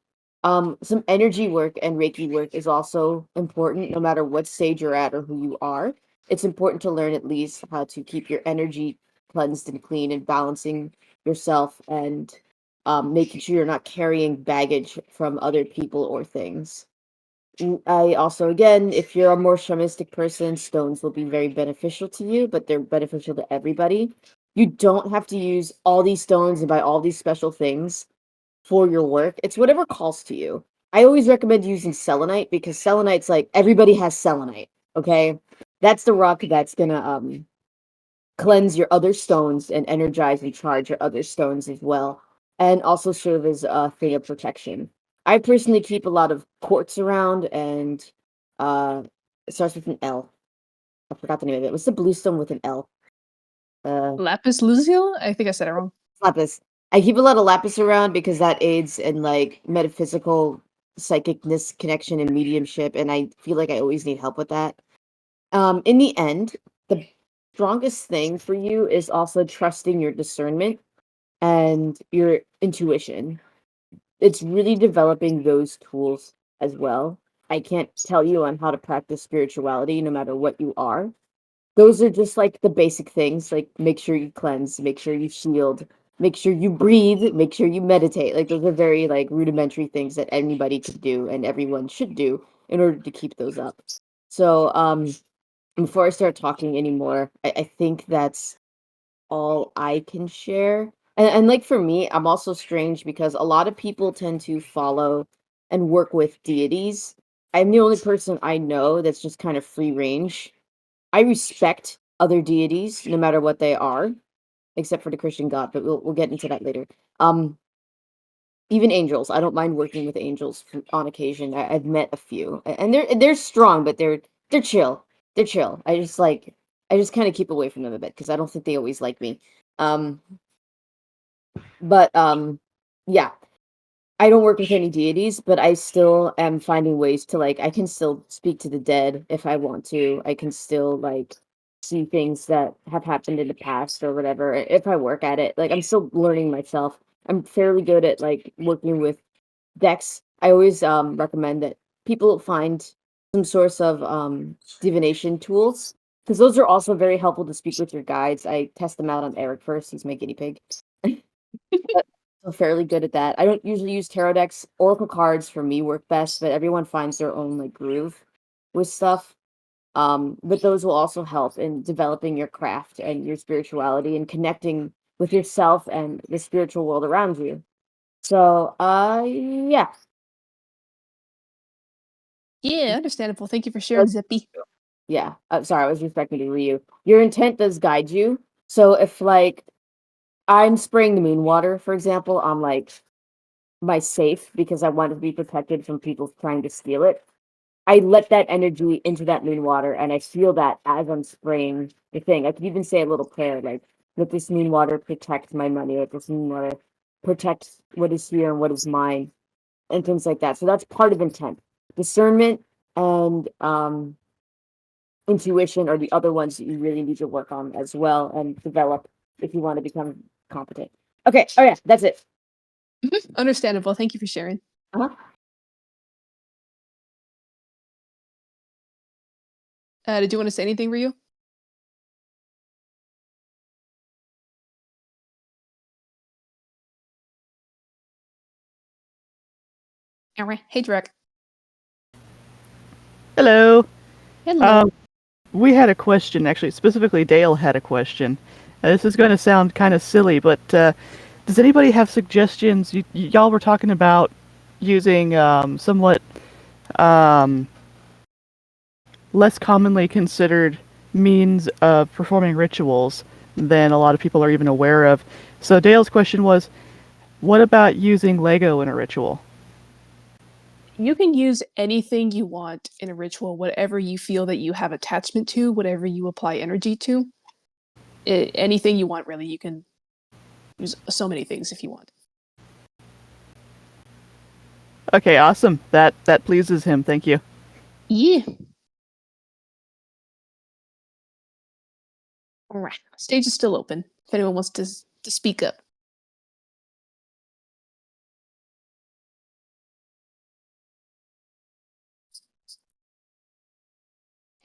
Speaker 3: Some energy work and Reiki work is also important, no matter what stage you're at or who you are. It's important to learn at least how to keep your energy cleansed and clean and balancing yourself, and making sure you're not carrying baggage from other people or things. I also, again, if you're a more shamanistic person, stones will be very beneficial to you, but they're beneficial to everybody. You don't have to use all these stones and buy all these special things for your work. It's whatever calls to you. I always recommend using selenite because selenite's like everybody has selenite. Okay, that's the rock that's gonna cleanse your other stones and energize and charge your other stones as well, and also serve as a thing of protection. I personally keep a lot of quartz around, and it starts with an L. I forgot the name of it. What's the blue stone with an L?
Speaker 1: Lapis lazuli? I think I said it wrong.
Speaker 3: Lapis. I keep a lot of lapis around because that aids in like metaphysical psychicness connection and mediumship, and I feel like I always need help with that. In the end, the strongest thing for you is also trusting your discernment and your intuition. It's really developing those tools as well. I can't tell you on how to practice spirituality no matter what you are. Those are just like the basic things, like make sure you cleanse, make sure you shield, make sure you breathe, make sure you meditate. Like those are very like rudimentary things that anybody could do and everyone should do in order to keep those up. So before I start talking anymore, I think that's all I can share. And like for me, I'm also strange because a lot of people tend to follow and work with deities. I'm the only person I know that's just kind of free range. I respect other deities, no matter what they are, except for the Christian God, but we'll get into that later. Um, Even angels, I don't mind working with angels on occasion. I've met a few, and they're strong, but they're chill. They're chill. I just kind of keep away from them a bit because I don't think they always like me. Um, but yeah, I don't work with any deities, but I still am finding ways to like I can still speak to the dead if I want to. I can still like see things that have happened in the past or whatever if I work at it. Like I'm still learning myself. I'm fairly good at like working with decks. I always recommend that people find some source of divination tools because those are also very helpful to speak with your guides. I test them out on Eric first. He's my guinea pig. But I'm fairly good at that. I don't usually use tarot decks. Oracle cards for me work best, but everyone finds their own like groove with stuff. But those will also help in developing your craft and your spirituality and connecting with yourself and the spiritual world around you. So, yeah,
Speaker 1: Yeah, understandable. Thank you for sharing, Zippy.
Speaker 3: yeah. Sorry, I was respecting to Ryu. Your intent does guide you. So if like I'm spraying the moon water, for example, on like my safe because I want to be protected from people trying to steal it. I let that energy into that moon water and I feel that as I'm spraying the thing. I could even say a little prayer like, let this moon water protect my money, let this moon water protect what is here and what is mine, and things like that. So that's part of intent. Discernment and intuition are the other ones that you really need to work on as well and develop if you want to become competent. Okay, oh yeah, that's it.
Speaker 1: Understandable. Thank you for sharing.
Speaker 3: Uh-huh.
Speaker 1: Did you want to say anything, Ryu? Alright. Hey, Drek.
Speaker 4: Hello.
Speaker 1: Hello.
Speaker 4: We had a question, actually. Specifically, Dale had a question. This is going to sound kind of silly, but does anybody have suggestions? Y'all were talking about using somewhat um, less commonly considered means of performing rituals than a lot of people are even aware of. So Dale's question was, what about using Lego in a ritual?
Speaker 1: You can use anything you want in a ritual, whatever you feel that you have attachment to, whatever you apply energy to. Anything you want, really. You can use so many things if you want.
Speaker 4: Okay, awesome. That pleases him. Thank you.
Speaker 1: Yeah. Alright. Stage is still open. If anyone wants to speak up.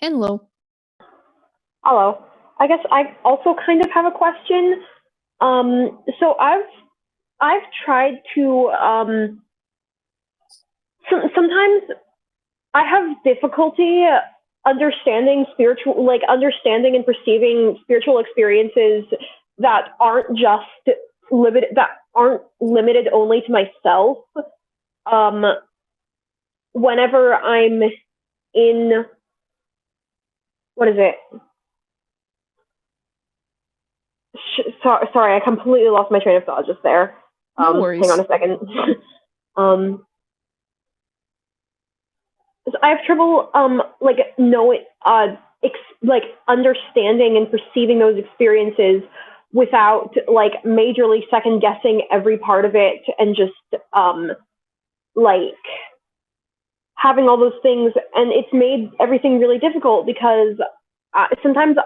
Speaker 1: Hello.
Speaker 5: Hello. I guess I also kind of have a question. So I've tried to sometimes I have difficulty understanding and perceiving spiritual experiences that aren't limited only to myself. Whenever I'm in, what is it? Sorry, I completely lost my train of thought just there.
Speaker 1: No worries.
Speaker 5: Hang on a second. I have trouble, knowing, understanding and perceiving those experiences without, majorly second guessing every part of it and just, having all those things. And it's made everything really difficult because sometimes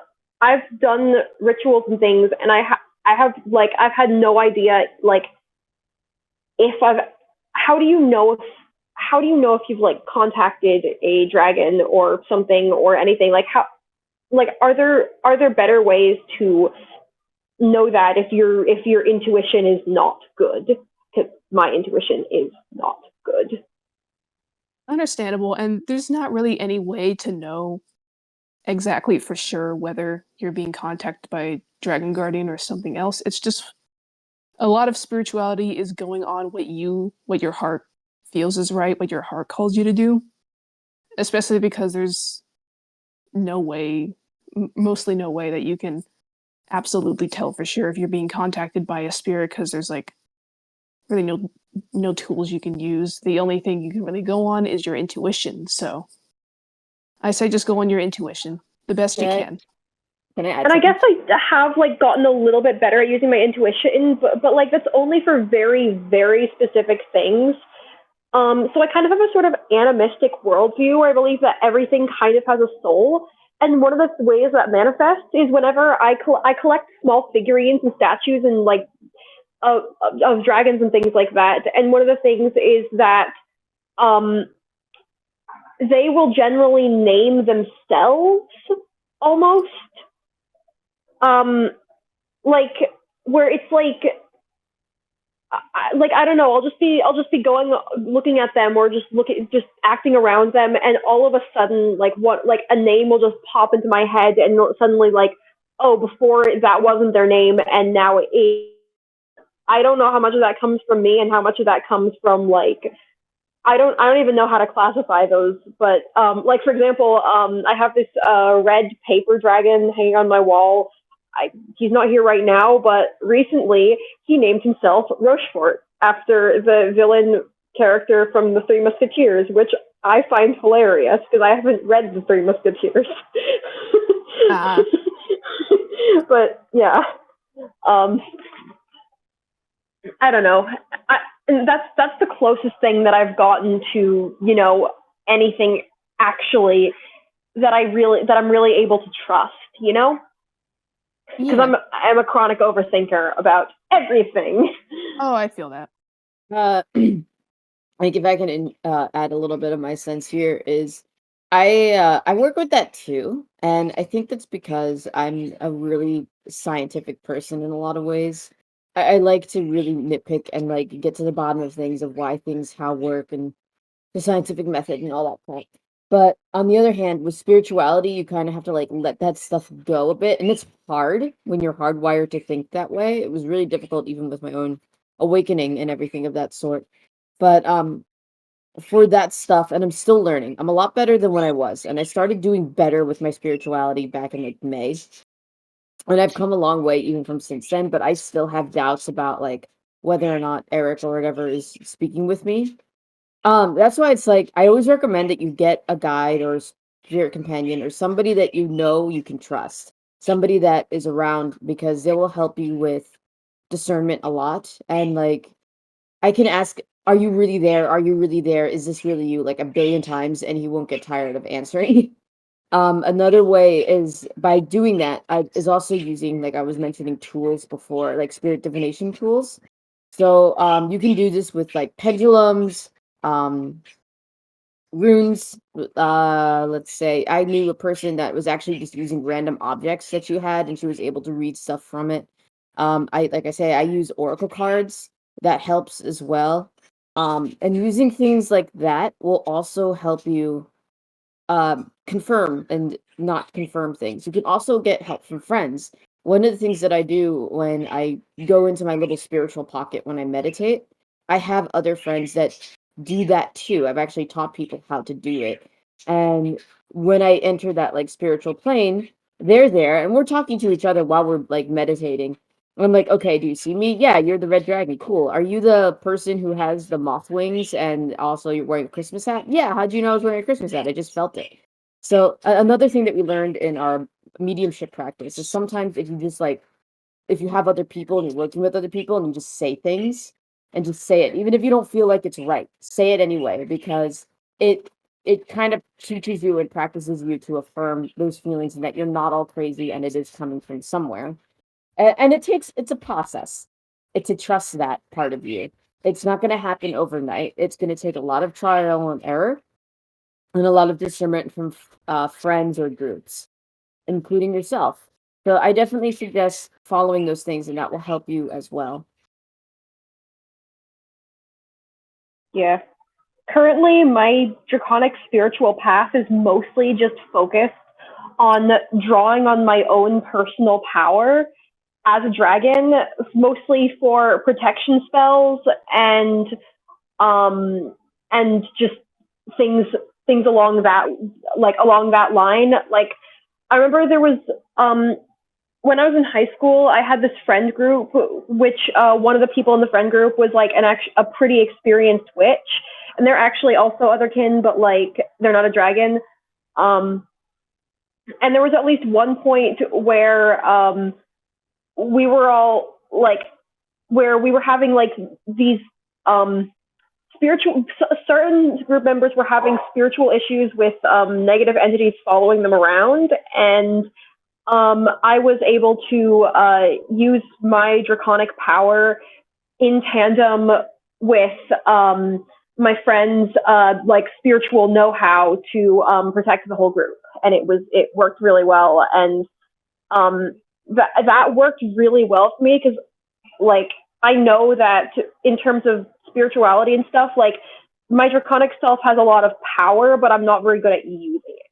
Speaker 5: I've done rituals and things, and I've had no idea, if I've, how do you know if you've contacted a dragon or something or anything? Are there better ways to know that if your intuition is not good? Because my intuition is not good.
Speaker 1: Understandable, and there's not really any way to know exactly for sure whether you're being contacted by Dragon Guardian or something else. It's just a lot of spirituality is going on what your heart feels is right, what your heart calls you to do. Especially because there's no way, mostly no way that you can absolutely tell for sure if you're being contacted by a spirit, because there's really no tools you can use. The only thing you can really go on is your intuition. So I say just go on your intuition the best you can.
Speaker 3: Can I add
Speaker 5: And I
Speaker 3: something?
Speaker 5: guess I have gotten a little bit better at using my intuition, but that's only for very, very specific things. So I kind of have a sort of animistic worldview where I believe that everything kind of has a soul. And one of the ways that manifests is whenever I collect small figurines and statues and of dragons and things like that. And one of the things is that they will generally name themselves almost. Where it's I don't know. I'll just be looking at them or just acting around them, and all of a sudden, a name will just pop into my head, and suddenly oh, before that wasn't their name, and now it is. I don't know how much of that comes from me, and how much of that comes from I don't even know how to classify those, but for example, I have this red paper dragon hanging on my wall. He's not here right now, but recently he named himself Rochefort after the villain character from the Three Musketeers, which I find hilarious because I haven't read the Three Musketeers. But yeah, I don't know. And that's the closest thing that I've gotten to anything actually that I'm really able to trust. Because
Speaker 1: Yeah.
Speaker 5: I'm a chronic overthinker about everything.
Speaker 1: Oh, I feel that.
Speaker 3: I think if I can add a little bit of my sense here is, I work with that too, and I think that's because I'm a really scientific person in a lot of ways. I like to really nitpick and like get to the bottom of things, of why things how work and the scientific method and all that crap. But on the other hand, with spirituality, you kind of have to like let that stuff go a bit, and it's hard when you're hardwired to think that way. It was really difficult even with my own awakening and everything of that sort. But for that stuff, and I'm still learning. I'm a lot better than when I was, and I started doing better with my spirituality back in like May. And I've come a long way even from since then, but I still have doubts about like whether or not Eric or whatever is speaking with me. That's why it's like I always recommend that you get a guide or spirit companion or somebody that you know you can trust. Somebody that is around because they will help you with discernment a lot. And like I can ask, are you really there? Are you really there? Is this really you? Like a billion times, and he won't get tired of answering. Another way is by doing that, is also using, like I was mentioning, tools before, like spirit divination tools. So you can do this with like pendulums, um, runes. Let's say I knew a person that was actually just using random objects that you had, and she was able to read stuff from it. I like I say, I use oracle cards. That helps as well. And using things like that will also help you confirm and not confirm things. You can also get help from friends. One of the things that I do when I go into my little spiritual pocket when I meditate, I have other friends that do that too. I've actually taught people how to do it. And when I enter that like spiritual plane, they're there and we're talking to each other while we're like meditating. I'm like, okay, do you see me? Yeah, you're the red dragon. Cool. Are you the person who has the moth wings and also you're wearing a Christmas hat? Yeah, how'd you know I was wearing a Christmas hat? I just felt it. So another thing that we learned in our mediumship practice is sometimes if you just like if you have other people and you're working with other people and you just say things and just say it, even if you don't feel like it's right, say it anyway because it it kind of teaches you and practices you to affirm those feelings and that you're not all crazy and it is coming from somewhere. And it's a process. It's to trust that part of you. It's not going to happen overnight. It's going to take a lot of trial and error and a lot of discernment from friends or groups, including yourself. So I definitely suggest following those things, and that will help you as well.
Speaker 5: Yeah. Currently, my draconic spiritual path is mostly just focused on drawing on my own personal power as a dragon, mostly for protection spells um and just things things along that line. Like I remember there was when I was in high school, I had this friend group, which one of the people in the friend group was like a pretty experienced witch, and they're actually also otherkin, but like they're not a dragon. Um, and there was at least one point where we were all like, where we were having like these um, spiritual. Certain group members were having spiritual issues with negative entities following them around, and I was able to use my draconic power in tandem with my friend's like spiritual know-how to protect the whole group, and it worked really well, and that worked really well for me because like I know that in terms of spirituality and stuff, like my draconic self has a lot of power, but I'm not very good at using it.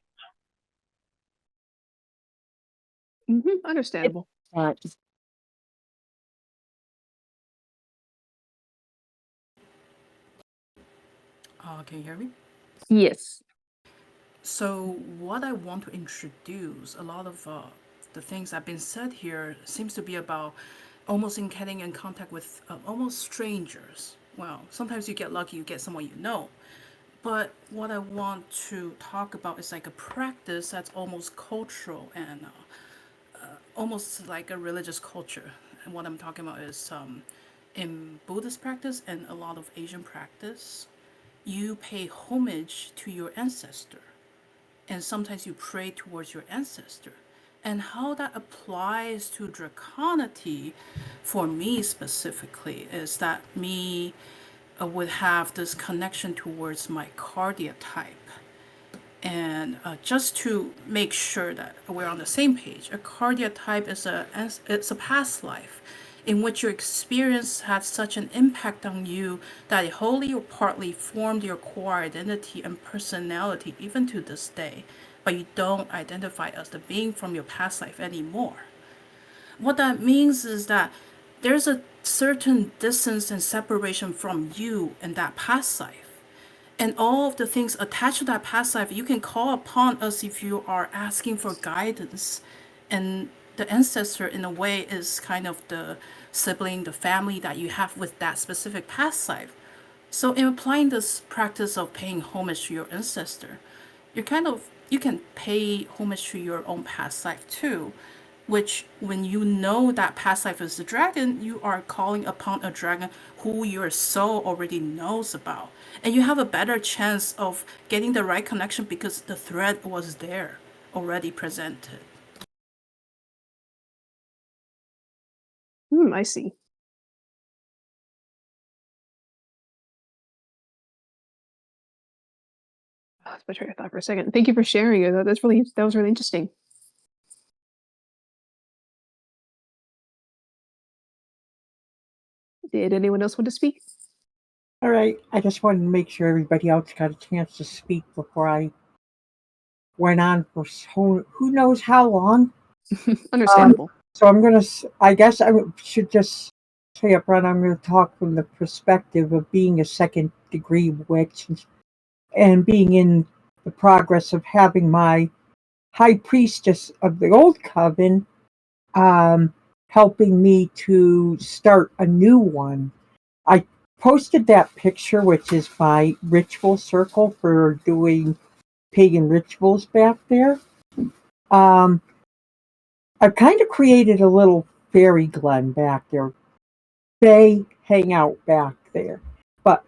Speaker 1: Understandable.
Speaker 3: Uh,
Speaker 6: Can you hear me?
Speaker 3: yes.
Speaker 6: So, what I want to introduce, a lot of the things that have been said here seems to be about almost in getting in contact with almost strangers. Well, sometimes you get lucky, you get someone you know. But what I want to talk about is like a practice that's almost cultural and almost like a religious culture. And what I'm talking about is in Buddhist practice and a lot of Asian practice, you pay homage to your ancestor and sometimes you pray towards your ancestor. And how that applies to draconity for me specifically is that me would have this connection towards my cardia type. And just to make sure that we're on the same page, a cardia type is it's a past life in which your experience had such an impact on you that it wholly or partly formed your core identity and personality even to this day, but you don't identify as the being from your past life anymore. What that means is that there's a certain distance and separation from you and that past life. And all of the things attached to that past life, you can call upon us if you are asking for guidance. And the ancestor, in a way, is kind of the sibling, the family that you have with that specific past life. So, in applying this practice of paying homage to your ancestor, you can pay homage to your own past life too, which when you know that past life is a dragon, you are calling upon a dragon who your soul already knows about. And you have a better chance of getting the right connection because the thread was there, already presented.
Speaker 1: I see. I lost my train of thought for a second. Thank you for sharing it. That was really interesting. Did anyone else want to speak?
Speaker 7: All right, I just wanted to make sure everybody else got a chance to speak before I went on for who knows how long.
Speaker 1: Understandable.
Speaker 7: So I guess should just say up front, I'm going to talk from the perspective of being a second degree witch and being in the progress of having my high priestess of the old coven helping me to start a new one. I posted that picture, which is my ritual circle for doing pagan rituals back there. I've kind of created a little fairy glen back there. They hang out back there. But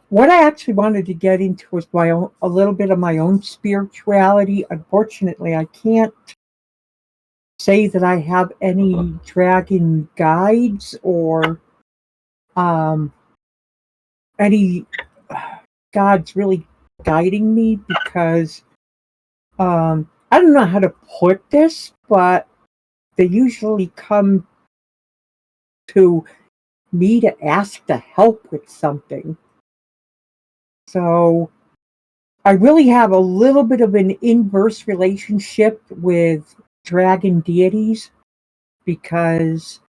Speaker 7: what I actually wanted to get into was a little bit of my own spirituality. Unfortunately, I can't say that I have any dragon guides or any gods really guiding me because I don't know how to put this, but they usually come to me to ask to help with something. So I really have a little bit of an inverse relationship with dragon deities because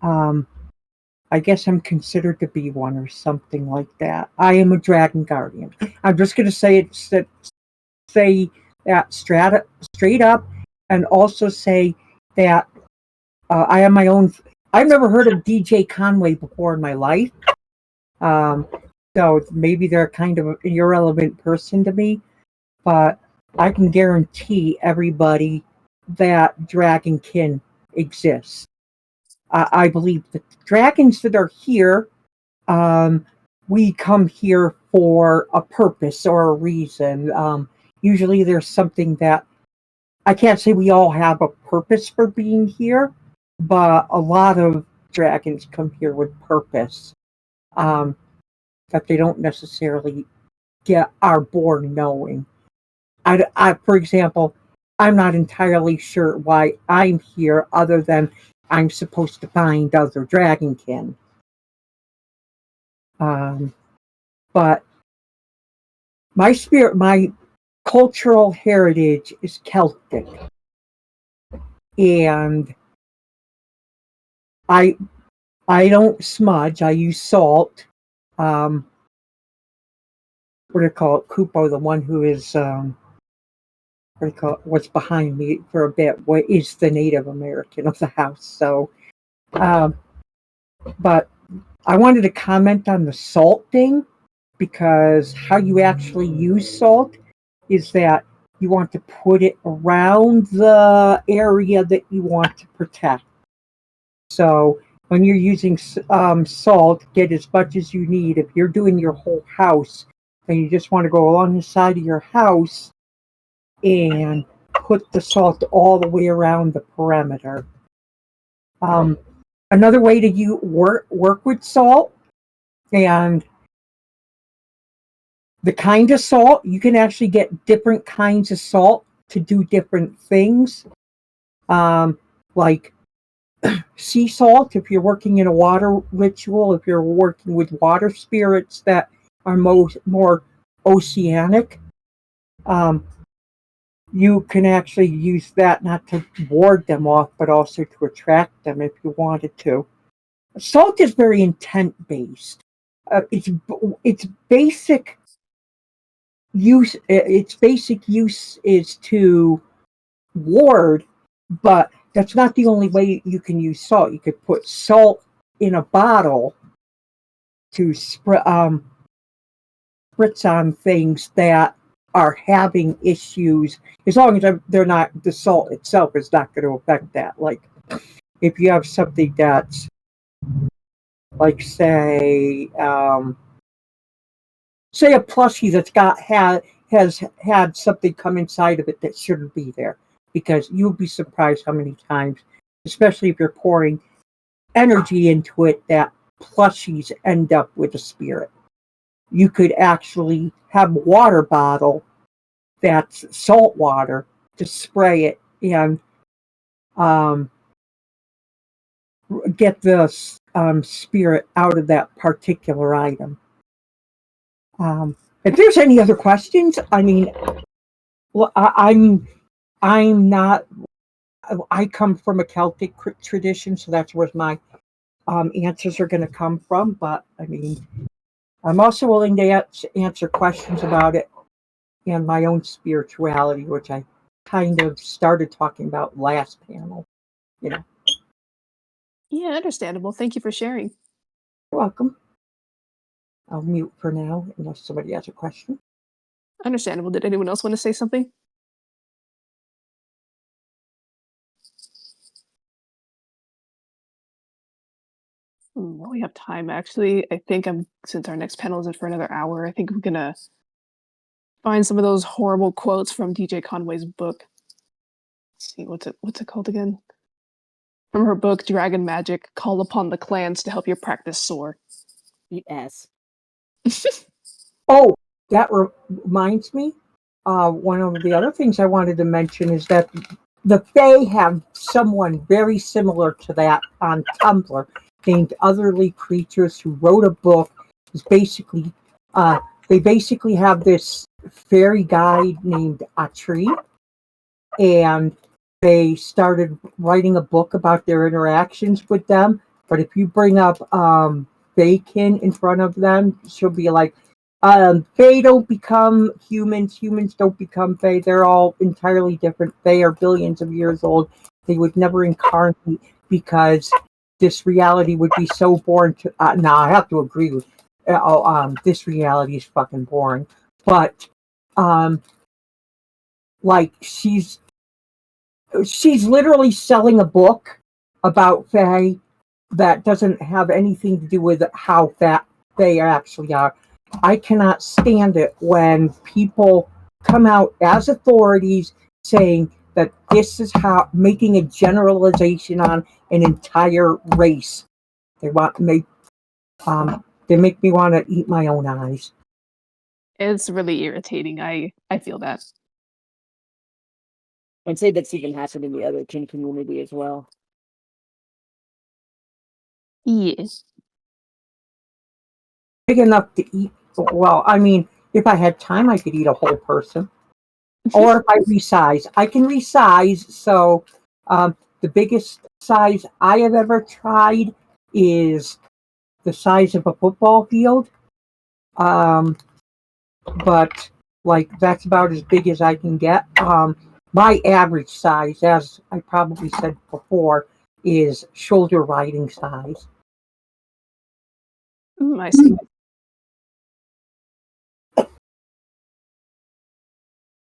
Speaker 7: I guess I'm considered to be one or something like that. I am a dragon guardian. I'm just going to say that straight up, and also say that I have my own. I've never heard of DJ Conway before in my life, so maybe they're kind of an irrelevant person to me. But I can guarantee everybody that Dragonkin exists. I believe the dragons that are here, we come here for a purpose or a reason. Usually there's something that I can't say we all have a purpose for being here, but a lot of dragons come here with purpose that they don't necessarily are born knowing. For example, I'm not entirely sure why I'm here other than I'm supposed to find other dragonkin. But my cultural heritage is Celtic, and I don't smudge. I use salt. What do you call it? Kupo, the one who is what's behind me for a bit. What is the Native American of the house? So, but I wanted to comment on the salt thing because how you actually use salt is that you want to put it around the area that you want to protect. So when you're using salt, get as much as you need. If you're doing your whole house, then you just want to go along the side of your house and put the salt all the way around the perimeter. Another way to work with salt, and the kind of salt, you can actually get different kinds of salt to do different things. Like sea salt, if you're working in a water ritual, if you're working with water spirits that are more oceanic, you can actually use that not to ward them off, but also to attract them if you wanted to. Salt is very intent based. Its basic use is to ward, but that's not the only way you can use salt. You could put salt in a bottle to spritz on things that are having issues, as long as they're not, the salt itself is not going to affect that. Like if you have something that's like say a plushie has had something come inside of it that shouldn't be there, because you'll be surprised how many times, especially if you're pouring energy into it, that plushies end up with a spirit. You could actually have a water bottle that's salt water to spray it and get the spirit out of that particular item. If there's any other questions, I mean, well, I'm not. I come from a Celtic tradition, so that's where my answers are going to come from. But I mean, I'm also willing to answer questions about it and my own spirituality, which I kind of started talking about last panel. You know.
Speaker 1: Yeah, understandable. Thank you for sharing.
Speaker 7: You're welcome. I'll mute for now unless somebody has a question.
Speaker 1: Understandable. Did anyone else want to say something? Well, we have time actually. I think since our next panel isn't for another hour, I think we're gonna find some of those horrible quotes from DJ Conway's book. Let's see, what's it called again? From her book, Dragon Magic, call upon the clans to help you practice sword.
Speaker 3: Eat ass.
Speaker 7: Oh, that reminds me. One of the other things I wanted to mention is that the Fae have someone very similar to that on Tumblr named Otherly Creatures, who wrote a book. It's basically, they basically have this fairy guide named Atri, and they started writing a book about their interactions with them. But if you bring up Faekin in front of them, she'll be like, Fae don't become humans, humans don't become Fae. They're all entirely different. Fae are billions of years old. They would never incarnate because this reality would be so boring to. Now I have to agree with. This reality is fucking boring. But like she's literally selling a book about Fae that doesn't have anything to do with how Fae actually are. I cannot stand it when people come out as authorities saying that this is how, making a generalization on an entire race. They make me want to eat my own eyes.
Speaker 1: It's really irritating. I feel that.
Speaker 3: I'd say that's even happened in the other kin community as well.
Speaker 1: Yes.
Speaker 7: Big enough to eat. Well, I mean, if I had time, I could eat a whole person. Or if I resize, I can resize. So the biggest size I have ever tried is the size of a football field. But like that's about as big as I can get. My average size, as I probably said before, is shoulder riding size.
Speaker 1: I see.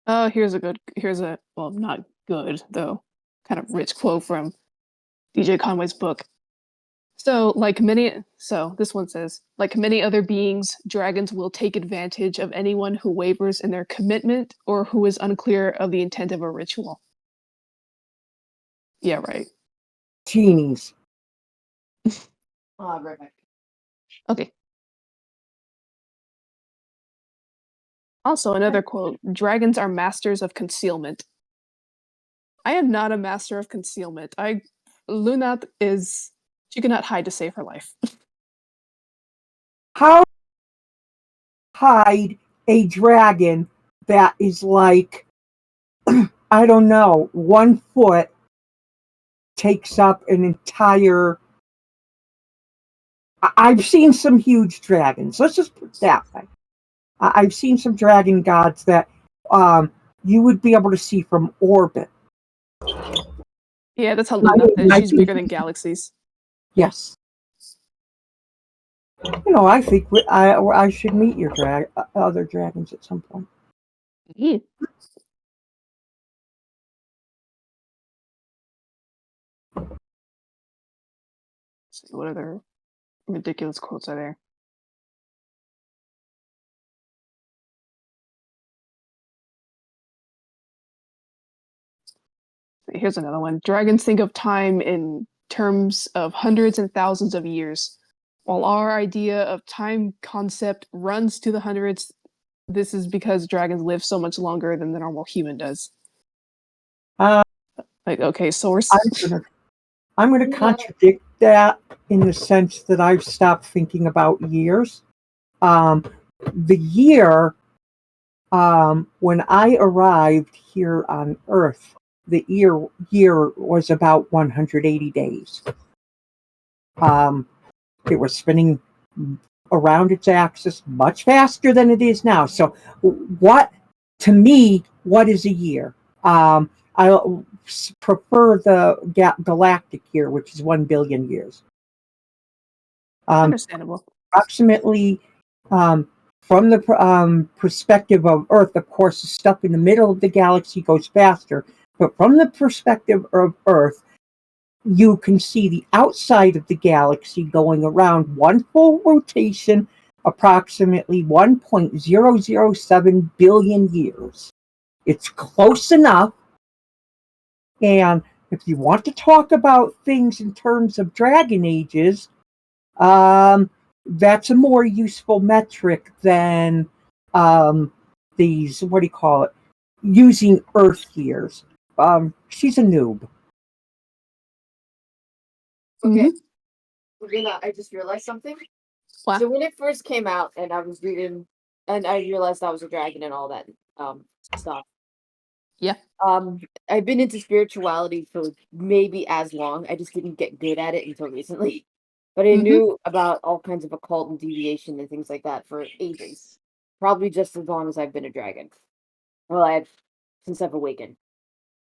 Speaker 1: Oh, here's a well, not good though, kind of rich quote from DJ Conway's book. So this one says, like many other beings, dragons will take advantage of anyone who wavers in their commitment or who is unclear of the intent of a ritual. Yeah, right.
Speaker 7: Genies.
Speaker 3: Right back.
Speaker 1: Okay. Also, another quote: "Dragons are masters of concealment." I am not a master of concealment. Lunat is. She cannot hide to save her life.
Speaker 7: How hide a dragon that is like, I don't know, 1 foot takes up an entire. I've seen some huge dragons. Let's just put it that way. I've seen some dragon gods that you would be able to see from orbit.
Speaker 1: Yeah, that's how Lunat is. She's bigger than galaxies.
Speaker 7: Yes. I think I should meet your other dragons at some point.
Speaker 1: Yeah. Let's see, what other ridiculous quotes are there? Here's another one. Dragons think of time in terms of hundreds and thousands of years. While our idea of time concept runs to the hundreds, this is because dragons live so much longer than the normal human does.
Speaker 7: Uh,
Speaker 1: Like, okay, source.
Speaker 7: I'm gonna contradict that in the sense that I've stopped thinking about years. The year when I arrived here on Earth, the year was about 180 days. It was spinning around its axis much faster than it is now. So, to me, what is a year? I prefer the galactic year, which is 1 billion years.
Speaker 1: Understandable.
Speaker 7: Approximately, from the perspective of Earth, of course, the stuff in the middle of the galaxy goes faster. But from the perspective of Earth, you can see the outside of the galaxy going around one full rotation, approximately 1.007 billion years. It's close enough. And if you want to talk about things in terms of dragon ages, that's a more useful metric than these, what do you call it, using Earth years. She's a noob.
Speaker 3: Okay. I just realized something.
Speaker 1: Wow.
Speaker 3: So when it first came out and I was reading and I realized I was a dragon and all that stuff.
Speaker 1: Yeah.
Speaker 3: I've been into spirituality for maybe as long. I just didn't get good at it until recently. But I knew about all kinds of occult and deviation and things like that for ages. Probably just as long as I've been a dragon. Well, since I've awakened.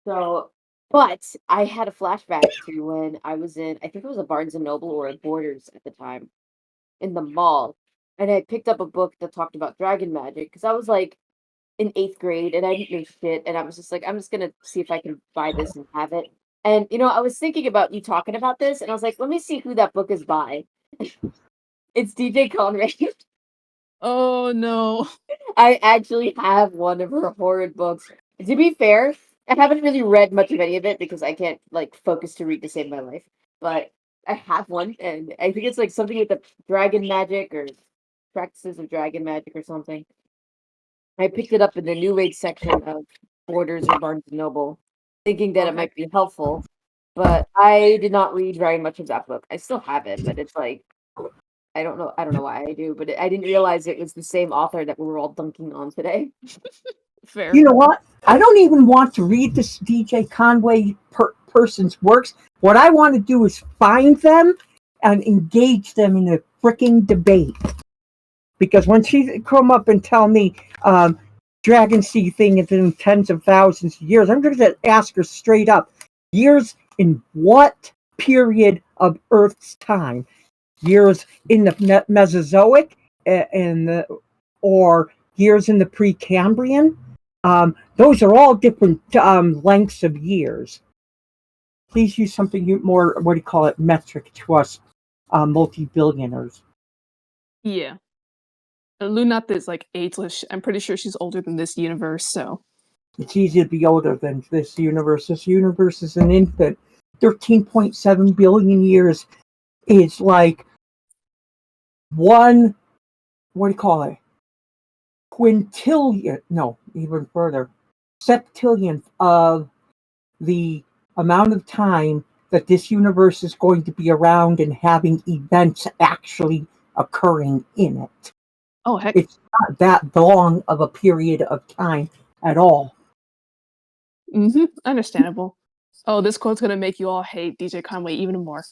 Speaker 3: So, but I had a flashback to when I was I think it was a Barnes and Noble or a Borders at the time, in the mall, and I picked up a book that talked about dragon magic because I was like in 8th grade and I didn't know shit, and I was just like, I'm just gonna see if I can buy this and have it. And I was thinking about you talking about this, and I was like, let me see who that book is by. It's DJ Conrad.
Speaker 1: Oh no.
Speaker 3: I actually have one of her horrid books. To be fair, I haven't really read much of any of it because I can't like focus to read to save my life. But I have one, and I think it's like something with the dragon magic or practices of dragon magic or something. I picked it up in the New Age section of Borders or Barnes and Noble, thinking that it might be helpful. But I did not read very much of that book. I still have it, but it's like I don't know. I don't know why I do, but I didn't realize it was the same author that we were all dunking on today.
Speaker 1: Fair.
Speaker 7: You know what? I don't even want to read this DJ Conway person's works. What I want to do is find them and engage them in a freaking debate. Because when she come up and tell me Dragon Sea thing is in tens of thousands of years, I'm going to ask her straight up, years in what period of Earth's time? Years in the Mesozoic or years in the Precambrian? Those are all different lengths of years. Please use something more, what do you call it, metric to us multi-billionaires.
Speaker 1: Yeah. Lunat is like ageless. I'm pretty sure she's older than this universe, so.
Speaker 7: It's easy to be older than this universe. This universe is an infant. 13.7 billion years is like one, what do you call it? quintillion, no, even further, septillionth of the amount of time that this universe is going to be around and having events actually occurring in it.
Speaker 1: Oh, heck.
Speaker 7: It's not that long of a period of time at all.
Speaker 1: Understandable. Oh, this quote's gonna make you all hate DJ Conway even more.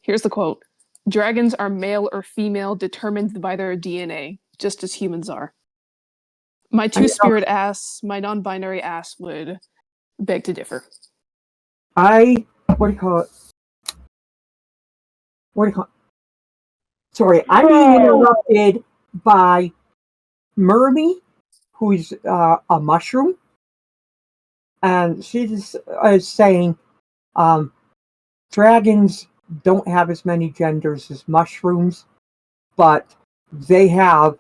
Speaker 1: Here's the quote. Dragons are male or female determined by their DNA, just as humans are. My two-spirit ass, my non-binary ass would beg to differ.
Speaker 7: What do you call it? Sorry, I'm being interrupted by Murmy, who's a mushroom, and she's saying dragons don't have as many genders as mushrooms, but they have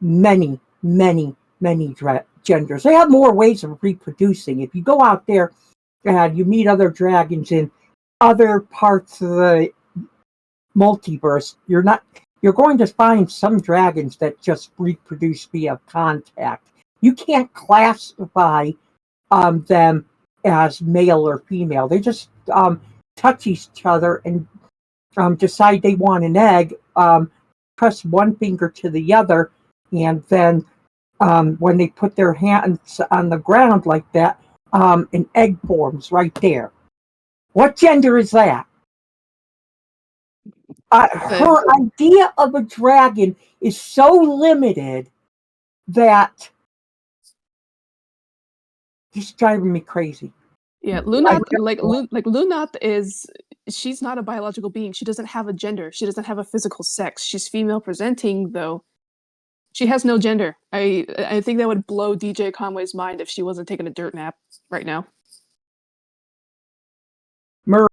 Speaker 7: many, many, many genders. They have more ways of reproducing. If you go out there and you meet other dragons in other parts of the multiverse, you're going to find some dragons that just reproduce via contact. You can't classify them as male or female. They just touch each other and decide they want an egg, press one finger to the other, and then when they put their hands on the ground like that, an egg forms right there. What gender is that? Her idea of a dragon is so limited that he's driving me crazy.
Speaker 1: Yeah, Lunat, Lunat is, she's not a biological being. She doesn't have a gender. She doesn't have a physical sex. She's female presenting, though. She has no gender. I think that would blow DJ Conway's mind if she wasn't taking a dirt nap right now.
Speaker 7: Murray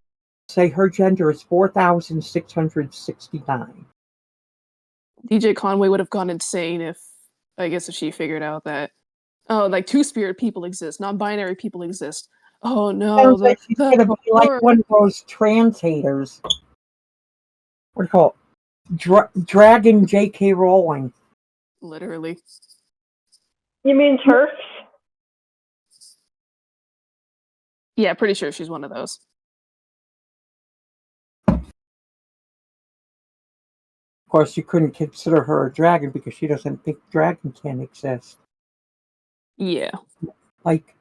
Speaker 7: say her gender is 4,669.
Speaker 1: DJ Conway would have gone insane if she figured out that, oh, like two-spirit people exist, non-binary people exist. Oh no,
Speaker 7: Sounds like she's gonna be like one of those translators. What do you call it? Dragon J.K. Rowling.
Speaker 1: Literally.
Speaker 5: You mean TERFs?
Speaker 1: Yeah, pretty sure she's one of those.
Speaker 7: Of course, you couldn't consider her a dragon because she doesn't think dragon can exist.
Speaker 1: Yeah.
Speaker 7: Like,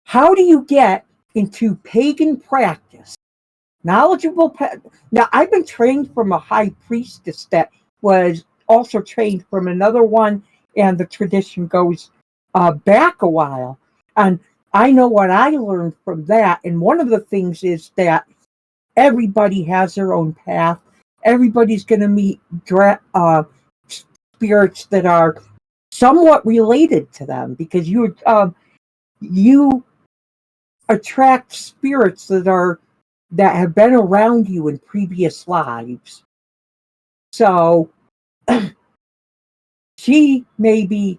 Speaker 7: how do you get into pagan practice? Knowledgeable. Now, I've been trained from a high priestess that was also trained from another one, and the tradition goes back a while. And I know what I learned from that. And one of the things is that everybody has their own path. Everybody's going to meet spirits that are somewhat related to them, because you attract spirits that have been around you in previous lives. So she may be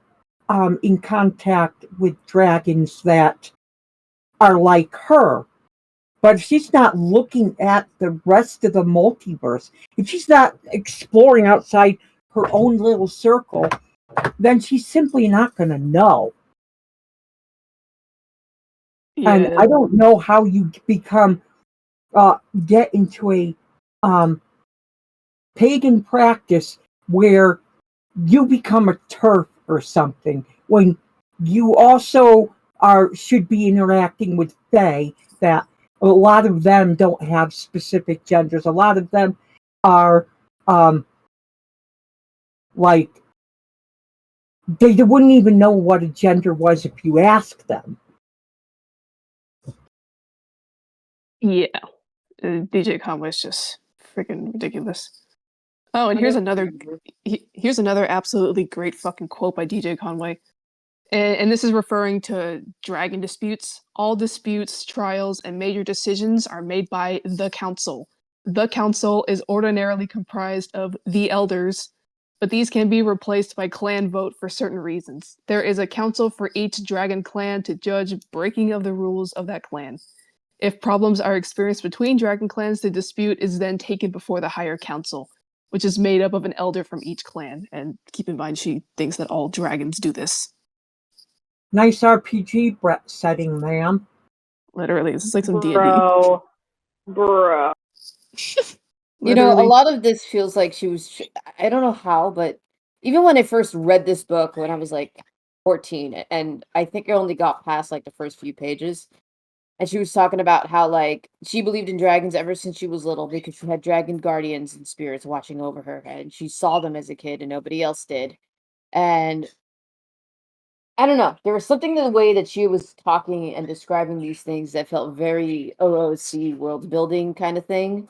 Speaker 7: in contact with dragons that are like her, but if she's not looking at the rest of the multiverse, if she's not exploring outside her own little circle, then she's simply not going to know. Yeah. And I don't know how you get into a pagan practice where you become a TERF or something when you also should be interacting with Fae, that a lot of them don't have specific genders. A lot of them are like they wouldn't even know what a gender was if you asked them.
Speaker 1: Yeah. DJ Conway's just freaking ridiculous. Oh, and here's another absolutely great fucking quote by DJ Conway. And this is referring to dragon disputes. All disputes, trials, and major decisions are made by the council. The council is ordinarily comprised of the elders, but these can be replaced by clan vote for certain reasons. There is a council for each dragon clan to judge breaking of the rules of that clan. If problems are experienced between dragon clans, the dispute is then taken before the higher council, which is made up of an elder from each clan. And keep in mind, she thinks that all dragons do this.
Speaker 7: Nice RPG setting, ma'am.
Speaker 1: Literally, this is like some D&D.
Speaker 5: Bro.
Speaker 3: You know, a
Speaker 1: Literally.
Speaker 3: lot of this feels like she was. I don't know how, but even when I first read this book when I was like 14, and I think I only got past like the first few pages, and she was talking about how like she believed in dragons ever since she was little because she had dragon guardians and spirits watching over her, and she saw them as a kid and nobody else did. And I don't know, there was something in the way that she was talking and describing these things that felt very OOC world building kind of thing.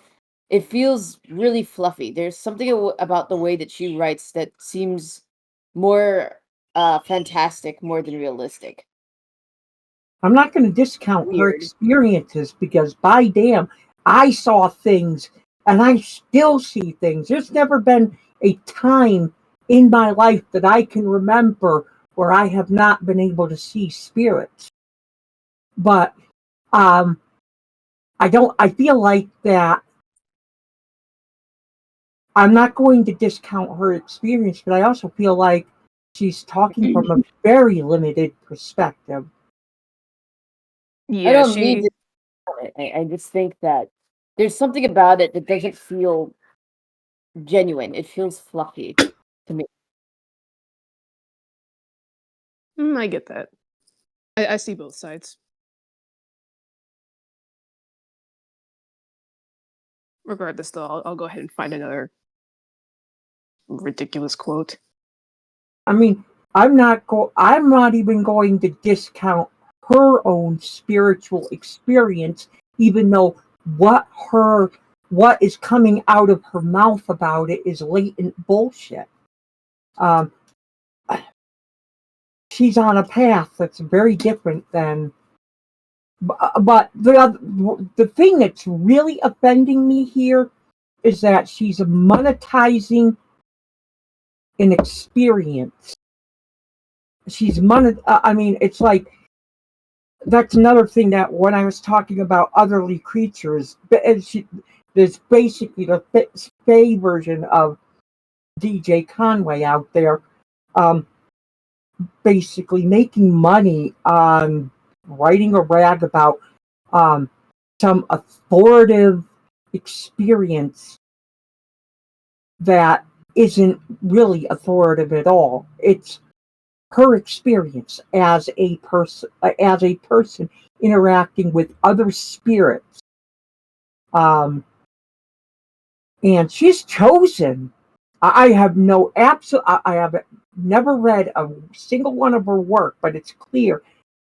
Speaker 3: It feels really fluffy. There's something about the way that she writes that seems more fantastic more than realistic.
Speaker 7: I'm not going to discount her
Speaker 3: Weird.
Speaker 7: experiences because, by damn, I saw things and I still see things. There's never been a time in my life that I can remember where I have not been able to see spirits. But I feel like that I'm not going to discount her experience, but I also feel like she's talking from a very limited perspective.
Speaker 1: Yeah,
Speaker 3: I don't need to tell it. I just think that there's something about it that doesn't feel genuine. It feels fluffy to me.
Speaker 1: I get that. I see both sides. Regardless, though, I'll go ahead and find another ridiculous quote.
Speaker 7: I mean, I'm not even going to discount her own spiritual experience, even though what is coming out of her mouth about it is latent bullshit. She's on a path that's very different than. But the thing that's really offending me here is that she's monetizing an experience. I mean, it's like that's another thing that when I was talking about otherly creatures, there's basically the Fae version of DJ Conway out there, basically making money on writing a rag about some authoritative experience that isn't really authoritative at all. It's her experience as a person interacting with other spirits, and she's chosen. I have never read a single one of her work, but it's clear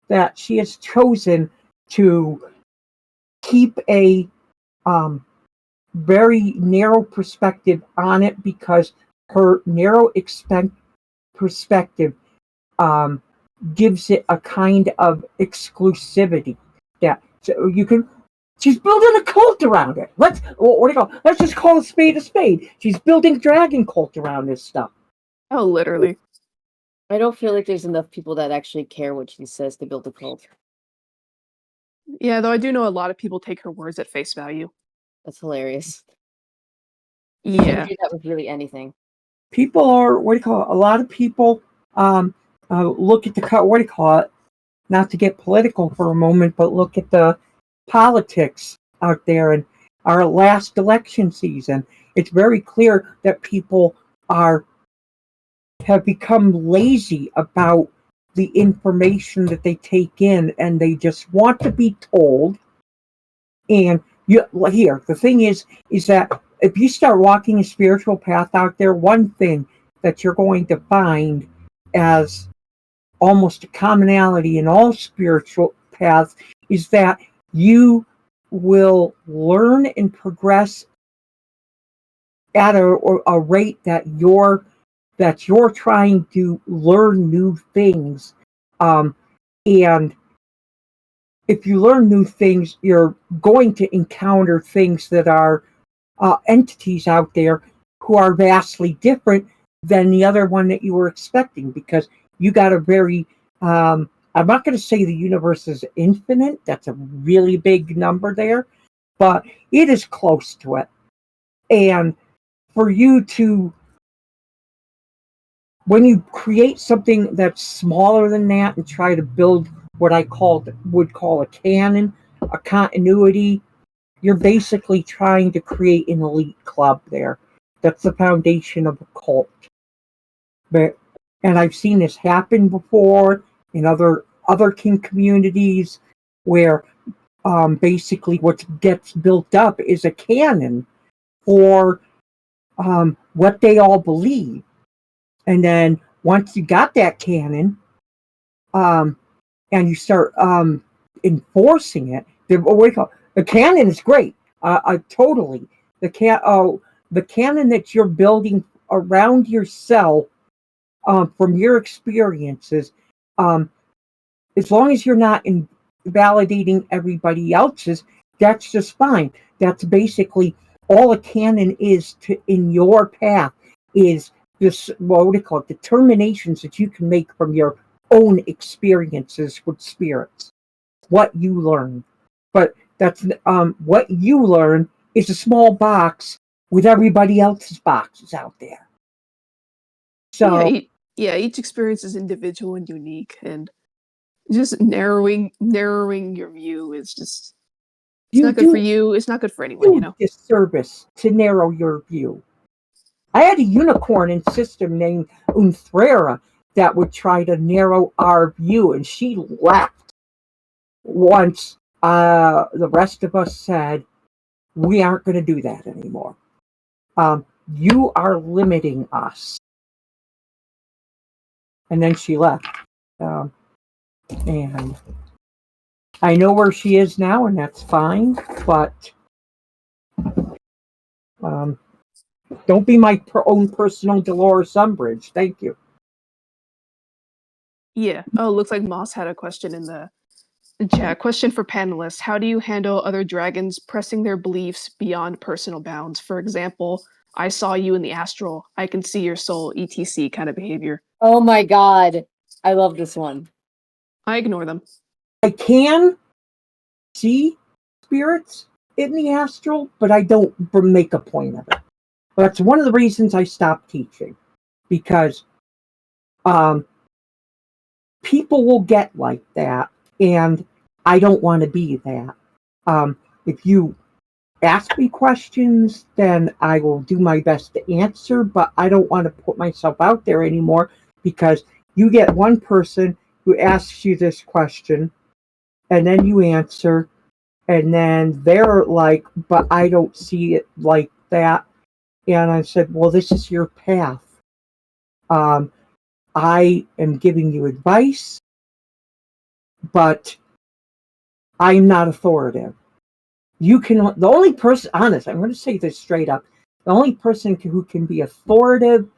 Speaker 7: that she has chosen to keep a very narrow perspective on it because her narrow perspective gives it a kind of exclusivity that so you can. She's building a cult around it. Let's just call a spade a spade. She's building a dragon cult around this stuff.
Speaker 1: Oh, literally.
Speaker 3: I don't feel like there's enough people that actually care what she says to build a cult.
Speaker 1: Yeah, though I do know a lot of people take her words at face value.
Speaker 3: That's hilarious. You
Speaker 1: Yeah.
Speaker 3: do that with really anything.
Speaker 7: People are a lot of people look at the not to get political for a moment, but look at the politics out there in our last election season. It's very clear that people have become lazy about the information that they take in, and they just want to be told. And the thing is that if you start walking a spiritual path out there, one thing that you're going to find as almost a commonality in all spiritual paths is that you will learn and progress at a rate that you're trying to learn new things, and if you learn new things, you're going to encounter things that are entities out there who are vastly different than the other one that you were expecting, because you got a very I'm not going to say the universe is infinite. That's a really big number there, but it is close to it. And for you to, when you create something that's smaller than that and try to build what I would call a canon, a continuity, you're basically trying to create an elite club there. That's the foundation of a cult. But and I've seen this happen before in other king communities where basically what gets built up is a canon for what they all believe. And then once you got that canon, and you start enforcing it, the canon is great. Totally. The canon that you're building around yourself from your experiences, as long as you're not invalidating everybody else's, that's just fine. That's basically all a canon is in your path is this, what would you call it, determinations that you can make from your own experiences with spirits, what you learn. But that's what you learn is a small box with everybody else's boxes out there. So
Speaker 1: each experience is individual and unique, and just narrowing your view is just it's not good for you. It's not good for anyone, you know.
Speaker 7: Disservice to narrow your view. I had a unicorn in system named Unthrera that would try to narrow our view, and she left once the rest of us said, we aren't going to do that anymore. You are limiting us. And then she left. And I know where she is now, and that's fine, but don't be my own personal Dolores Umbridge. Thank you.
Speaker 1: Yeah. Oh, looks like Moss had a question in the chat. Question for panelists. How do you handle other dragons pressing their beliefs beyond personal bounds? For example, I saw you in the astral. I can see your soul, etc. kind of behavior.
Speaker 3: Oh my god. I love this one.
Speaker 1: I ignore them.
Speaker 7: I can see spirits in the astral, but I don't make a point of it. That's one of the reasons I stopped teaching, because people will get like that, and I don't want to be that. If you ask me questions, then I will do my best to answer, but I don't want to put myself out there anymore, because you get one person who asks you this question, and then you answer, and then they're like, but I don't see it like that. And I said, well, this is your path. I am giving you advice, but I'm not authoritative. The only person, honest, I'm going to say this straight up, the only person who can be authoritative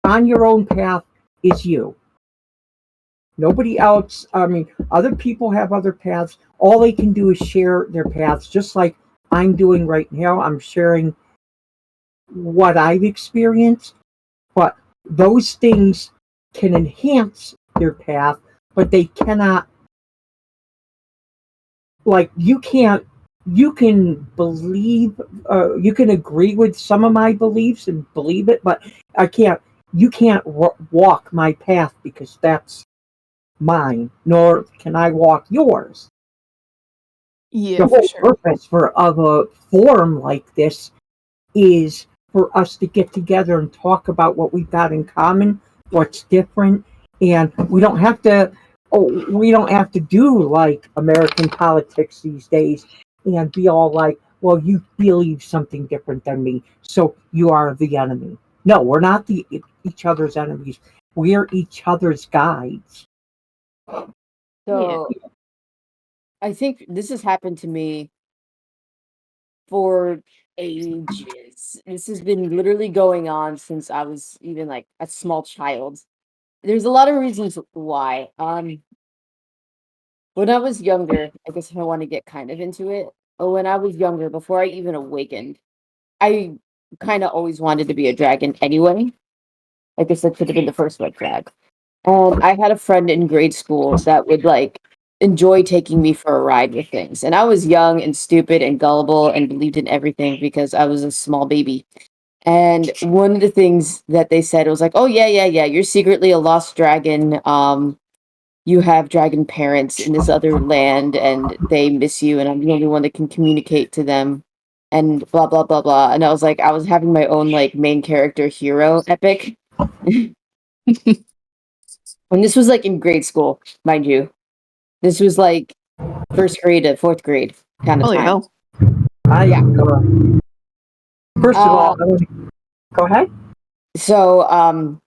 Speaker 7: on your own path is you. Nobody else. I mean, other people have other paths. All they can do is share their paths, just like I'm doing right now. I'm sharing what I've experienced, but those things can enhance your path, but they cannot, like, you can believe, you can agree with some of my beliefs and believe it, but you can't walk my path, because that's mine, nor can I walk yours.
Speaker 1: Yeah,
Speaker 7: The
Speaker 1: for
Speaker 7: whole
Speaker 1: sure.
Speaker 7: purpose of a forum like this is for us to get together and talk about what we've got in common, what's different, and we don't have to do like American politics these days and be all like, well, you believe something different than me, so you are the enemy. No, we're not each other's enemies. We're each other's guides.
Speaker 3: So I think this has happened to me for ages. This has been literally going on since I was even like a small child. There's a lot of reasons why. When I was younger, I guess if I want to get kind of into it, when I was younger, before I even awakened, I kind of always wanted to be a dragon anyway. I guess that should have been the first red flag. And I had a friend in grade school that would like enjoy taking me for a ride with things. And I was young and stupid and gullible and believed in everything because I was a small baby. And one of the things that they said was like, "Oh yeah, you're secretly a lost dragon. You have dragon parents in this other land, and they miss you, and I'm the only one that can communicate to them." And blah blah blah blah. And I was like, I was having my own like main character hero epic. And this was like in grade school, mind you. This was like first grade to fourth grade kind of
Speaker 1: Holy
Speaker 3: time.
Speaker 1: hell.
Speaker 3: Yeah.
Speaker 7: First of all, go ahead.
Speaker 3: So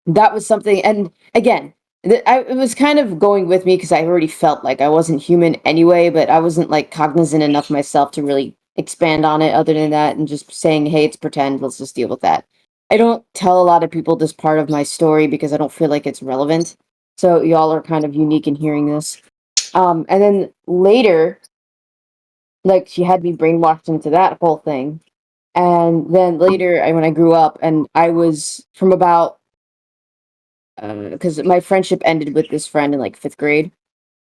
Speaker 3: that was something, and again, it was kind of going with me because I already felt like I wasn't human anyway, but I wasn't like cognizant enough myself to really expand on it other than that, and just saying, hey, it's pretend, let's just deal with that. I don't tell a lot of people this part of my story because I don't feel like it's relevant. So y'all are kind of unique in hearing this. And then later, like she had me brainwashed into that whole thing. And then later, when I grew up, and I was from about because my friendship ended with this friend in like fifth grade.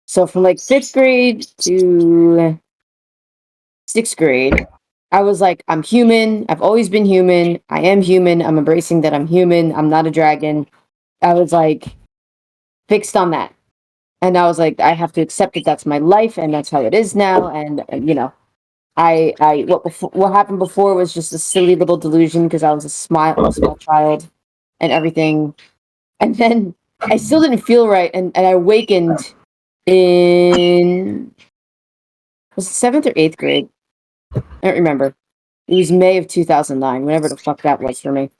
Speaker 3: So from like fifth grade to sixth grade, I was like, I'm human. I've always been human. I am human. I'm embracing that I'm human. I'm not a dragon. I was like fixed on that. And I was like, I have to accept that that's my life and that's how it is now. And you know, what happened before was just a silly little delusion because I was a small child and everything. And then I still didn't feel right, and I awakened in was it seventh or eighth grade? I don't remember. It was May of 2009, whatever the fuck that was for me.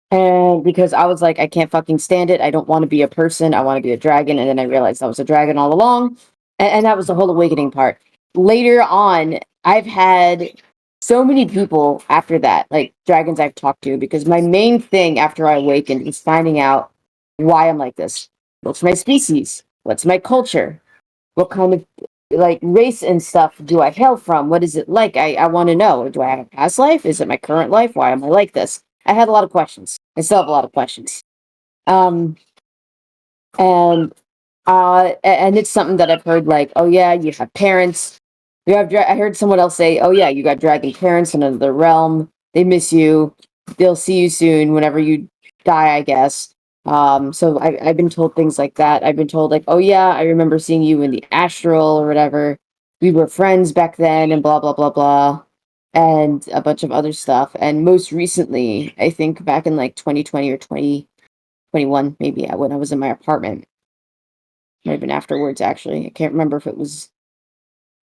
Speaker 3: And because I was like, I can't fucking stand it. I don't want to be a person. I want to be a dragon. And then I realized I was a dragon all along. And that was the whole awakening part. Later on, I've had so many people after that, like dragons I've talked to, because my main thing after I awakened was finding out why I'm like this. What's my species? What's my culture? What kind of like race and stuff do I hail from? What is it like? I want to know. Do I have a past life? Is it my current life? Why am I like this? I had a lot of questions. I still have a lot of questions. Um, and and it's something that I've heard like, oh yeah, you have parents. You have. I heard someone else say, oh yeah, you got dragon parents in another realm. They miss you. They'll see you soon whenever you die, I guess. So I've been told things like that. I've been told like, oh yeah, I remember seeing you in the astral or whatever. We were friends back then, and blah blah blah blah, and a bunch of other stuff. And most recently, I think back in like 2020 or 2021, maybe when I was in my apartment. Might have been afterwards, actually. I can't remember if it was.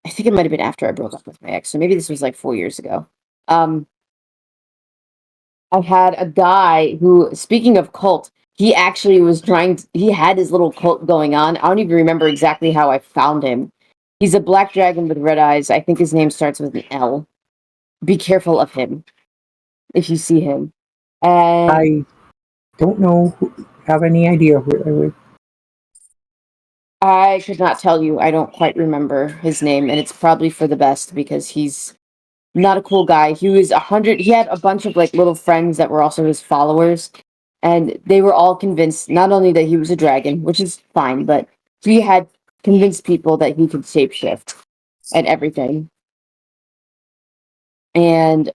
Speaker 3: I think it might have been after I broke up with my ex. So maybe this was like 4 years ago. Um, I had a guy who, speaking of cult, he actually was he had his little cult going on. I don't even remember exactly how I found him. He's a black dragon with red eyes. I think his name starts with an L. Be careful of him if you see him. And
Speaker 7: I don't know, have any idea who I would.
Speaker 3: I could not tell you. I don't quite remember his name, and it's probably for the best because he's not a cool guy. He had a bunch of like little friends that were also his followers, and they were all convinced not only that he was a dragon, which is fine, but he had convinced people that he could shapeshift and everything. And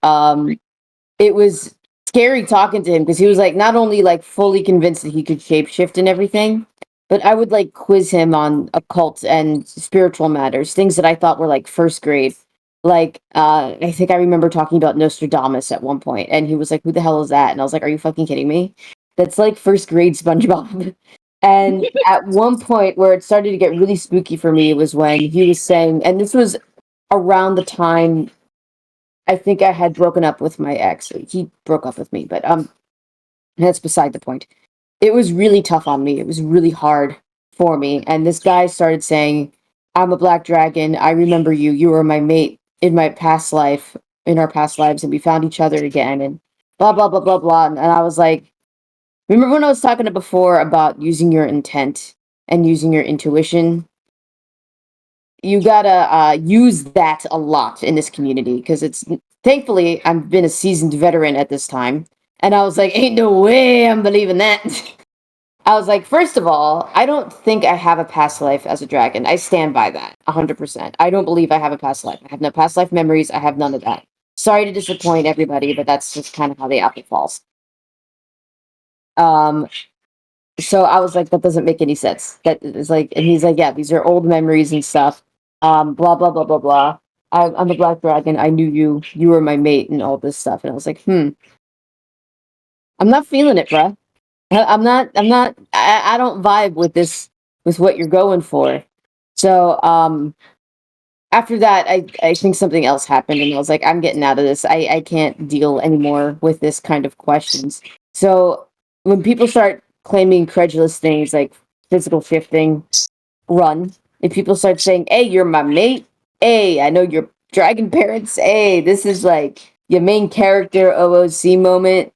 Speaker 3: it was scary talking to him because he was like not only like fully convinced that he could shapeshift and everything, but I would like quiz him on occult and spiritual matters, things that I thought were like first grade. Like, I think I remember talking about Nostradamus at one point, and he was like, "Who the hell is that?" And I was like, "Are you fucking kidding me? That's like first grade SpongeBob." And at one point where it started to get really spooky for me was when he was saying, and this was around the time I think I had broken up with my ex. He broke up with me, but that's beside the point. It was really tough on me. It was really hard for me. And this guy started saying, I'm a black dragon. I remember you. You were my mate in my past life, in our past lives, and we found each other again, and blah, blah, blah, blah, blah. And I was like, remember when I was talking before about using your intent and using your intuition? You gotta use that a lot in this community because it's thankfully I've been a seasoned veteran at this time. And I was like, ain't no way I'm believing that. I was like, first of all, I don't think I have a past life as a dragon. I stand by that 100%. I don't believe I have a past life. I have no past life memories. I have none of that. Sorry to disappoint everybody, but that's just kind of how the apple falls. So I was like, that doesn't make any sense. That is like, and he's like, yeah, these are old memories and stuff. Blah blah blah blah blah. I'm a black dragon. I knew you. You were my mate, and all this stuff. And I was like, I'm not feeling it, bruh. I'm not. I'm not. I don't vibe with this. With what you're going for. So after that, I think something else happened, and I was like, I'm getting out of this. I can't deal anymore with this kind of questions. So when people start claiming credulous things like physical shifting, run. If people start saying, "Hey, you're my mate," "Hey, I know your dragon parents," "Hey, this is like your main character OOC moment,"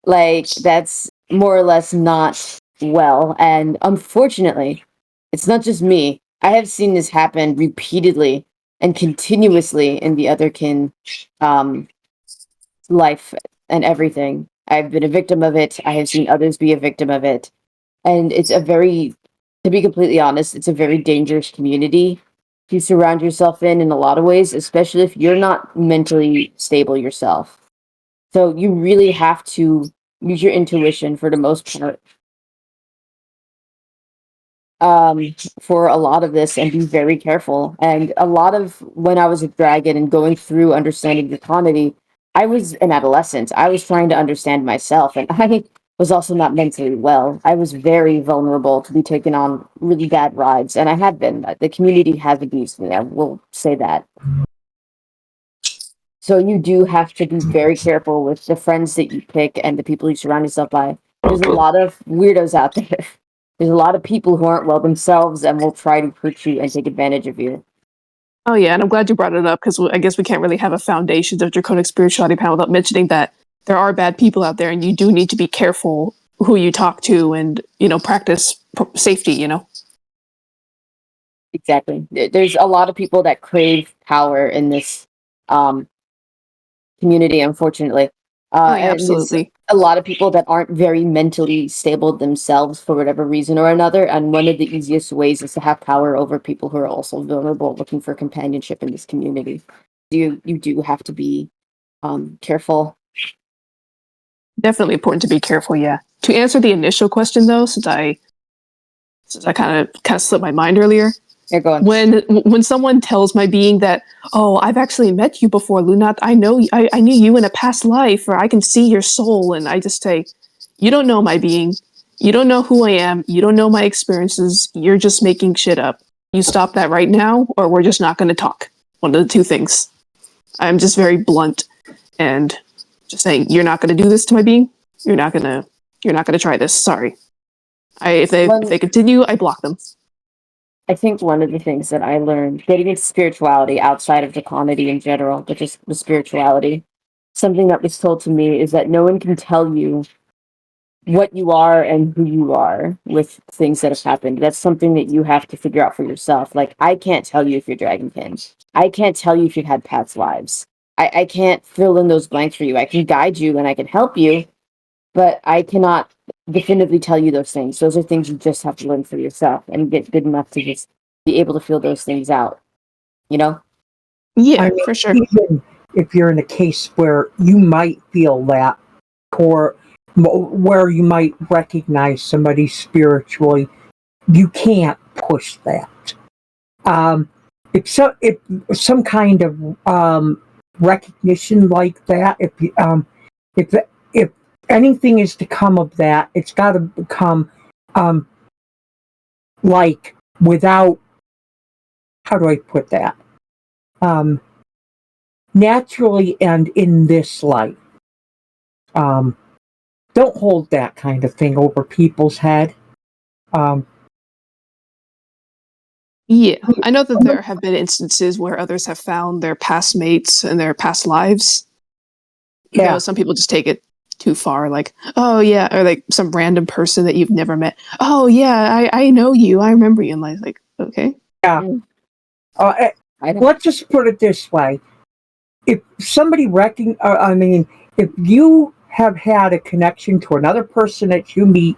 Speaker 3: like that's more or less not well. And unfortunately, it's not just me. I have seen this happen repeatedly and continuously in the otherkin um, life and everything. I've been a victim of it. I have seen others be a victim of it. And it's a very, to be completely honest, it's a very dangerous community to surround yourself in a lot of ways, especially if you're not mentally stable yourself. So you really have to use your intuition for the most part for a lot of this and be very careful. And a lot of when I was a dragon and going through understanding Draconic, I was an adolescent. I was trying to understand myself, and I was also not mentally well. I was very vulnerable to be taken on really bad rides, and I had been. The community has abused me. I will say that. So you do have to be very careful with the friends that you pick and the people you surround yourself by. There's a lot of weirdos out there. There's a lot of people who aren't well themselves and will try to hurt you and take advantage of you.
Speaker 1: Oh yeah, and I'm glad you brought it up because I guess we can't really have a foundation of Draconic Spirituality panel without mentioning that there are bad people out there, and you do need to be careful who you talk to, and practice safety.
Speaker 3: Exactly. There's a lot of people that crave power in this um, community, unfortunately.
Speaker 1: Oh yeah,
Speaker 3: And there's
Speaker 1: absolutely.
Speaker 3: a lot of people that aren't very mentally stable themselves for whatever reason or another. And one of the easiest ways is to have power over people who are also vulnerable, looking for companionship in this community. You do have to be careful.
Speaker 1: Definitely important to be careful. Yeah. To answer the initial question though, since I kind of slipped my mind earlier,
Speaker 3: You're going.
Speaker 1: when someone tells my being that, oh, I've actually met you before, Lunat, I knew you in a past life, or I can see your soul, and I just say, you don't know my being, you don't know who I am, you don't know my experiences, you're just making shit up. You stop that right now, or we're just not going to talk. One of the two things. I'm just very blunt and just saying, you're not going to do this to my being. You're not gonna try this. Sorry. If they continue, I block them.
Speaker 3: I think one of the things that I learned getting into spirituality outside of Draconic in general, but just the spirituality, something that was told to me is that no one can tell you what you are and who you are with things that have happened. That's something that you have to figure out for yourself. Like, I can't tell you if you're dragonkin. I can't tell you if you've had past lives. I can't fill in those blanks for you. I can guide you and I can help you, but I cannot definitively tell you those things. Those are things you just have to learn for yourself and get good enough to just be able to feel those things out. You know?
Speaker 1: Yeah,
Speaker 7: I mean,
Speaker 1: for sure.
Speaker 7: even if you're in a case where you might feel that, or where you might recognize somebody spiritually, you can't push that. If some kind of recognition like that, if if anything is to come of that, it's got to become like without, how do I put that? Naturally and in this light. Don't hold that kind of thing over people's head.
Speaker 1: Yeah, I know that there have been instances where others have found their past mates and their past lives.
Speaker 7: Yeah.
Speaker 1: Some people just take it too far, like, oh yeah, or like some random person that you've never met. Oh yeah, I know you, I remember you. And like, okay.
Speaker 7: Yeah. Let's just put it this way: if somebody if you have had a connection to another person that you meet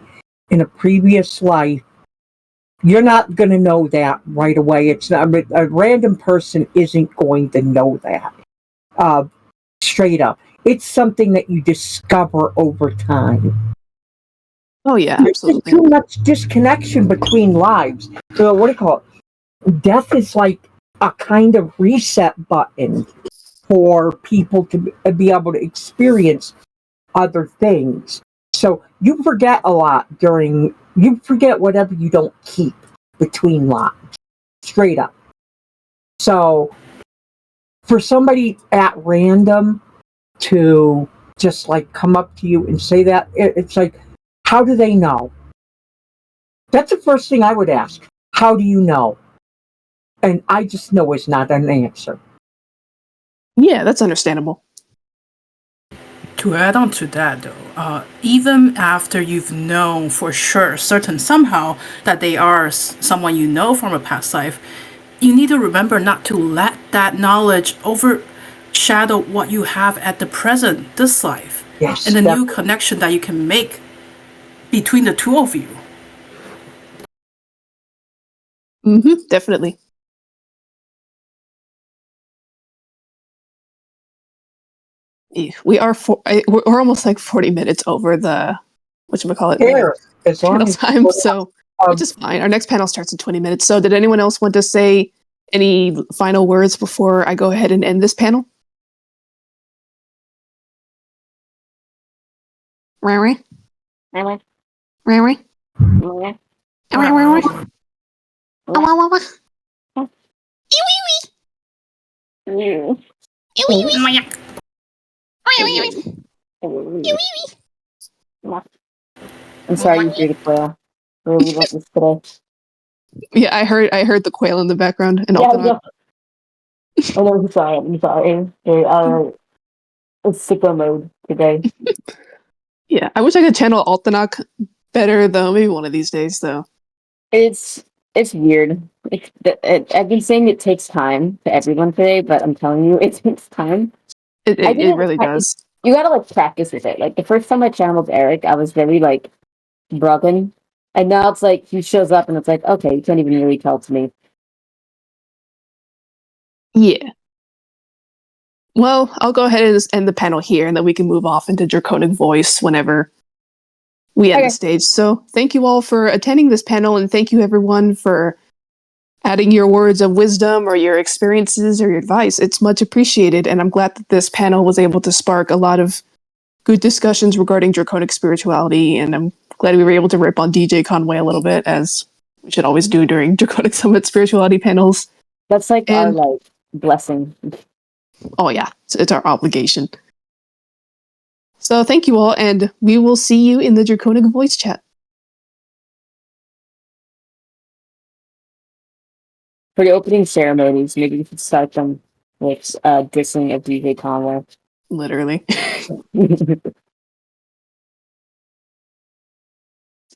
Speaker 7: in a previous life, you're not going to know that right away. It's not a random person isn't going to know that. Straight up. It's something that you discover over time.
Speaker 1: Oh yeah,
Speaker 7: There's just
Speaker 1: absolutely.
Speaker 7: too much disconnection between lives. So what do you call it? Death is like a kind of reset button for people to be able to experience other things. So you forget a lot you forget whatever you don't keep between lives. Straight up. So for somebody at random to just like come up to you and say that, it's like, how do they know? That's the first thing I would ask. How do you know? And I just know it's not an answer.
Speaker 1: Yeah, that's understandable.
Speaker 6: To add on to that, though, even after you've known for sure, certain somehow that they are someone you know from a past life, you need to remember not to let that knowledge overshadow what you have at the present, this life,
Speaker 7: Yes,
Speaker 6: and the new
Speaker 7: definitely.
Speaker 6: connection that you can make between the two of you.
Speaker 1: Definitely. We are we're almost like 40 minutes over the whatchamacallit, the
Speaker 7: Here, as
Speaker 1: panel
Speaker 7: long as
Speaker 1: time, so which
Speaker 7: um,
Speaker 1: is fine. Our next panel starts in 20 minutes. So did anyone else want to say any final words before I go ahead and end this panel? Rary? Rary? Rary?
Speaker 3: I'm sorry you hear the quail. Really love this today.
Speaker 1: Yeah, I heard the quail in the background and
Speaker 3: Yeah,
Speaker 1: Altanok.
Speaker 3: I know, I'm sorry. I'm sorry. It's sicko mode today.
Speaker 1: Yeah, I wish I could channel Altanok better though. Maybe one of these days though.
Speaker 3: It's weird. I've been saying it takes time to everyone today, but I'm telling you, it takes time.
Speaker 1: It really does.
Speaker 3: You gotta like practice with it. Like the first time I channeled Eric, I was very like broken, and now it's like he shows up and it's like, okay, you can't even really tell it's me.
Speaker 1: Yeah. Well, I'll go ahead and just end the panel here, and then we can move off into Draconic Voice whenever we end the stage. So thank you all for attending this panel, and thank you everyone for adding your words of wisdom or your experiences or your advice. It's much appreciated, and I'm glad that this panel was able to spark a lot of good discussions regarding Draconic spirituality, and I'm glad we were able to rip on DJ Conway a little bit, as we should always do during Draconic Summit spirituality panels.
Speaker 3: That's like our
Speaker 1: And
Speaker 3: like blessing.
Speaker 1: oh yeah, it's our obligation. So thank you all, and we will see you in the Draconic voice chat.
Speaker 3: For the opening ceremonies, maybe we could start them with dissing of DJ Conway.
Speaker 1: Literally.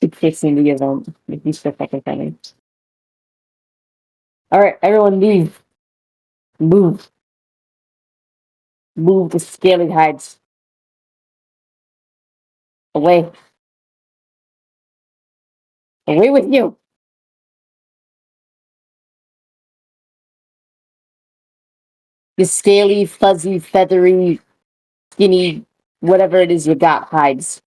Speaker 3: Dissing the event. Make me so fucking funny. Alright, everyone leave. Move. Move the scaly hides. Away. Away with you. The scaly, fuzzy, feathery, skinny, whatever it is you got hides.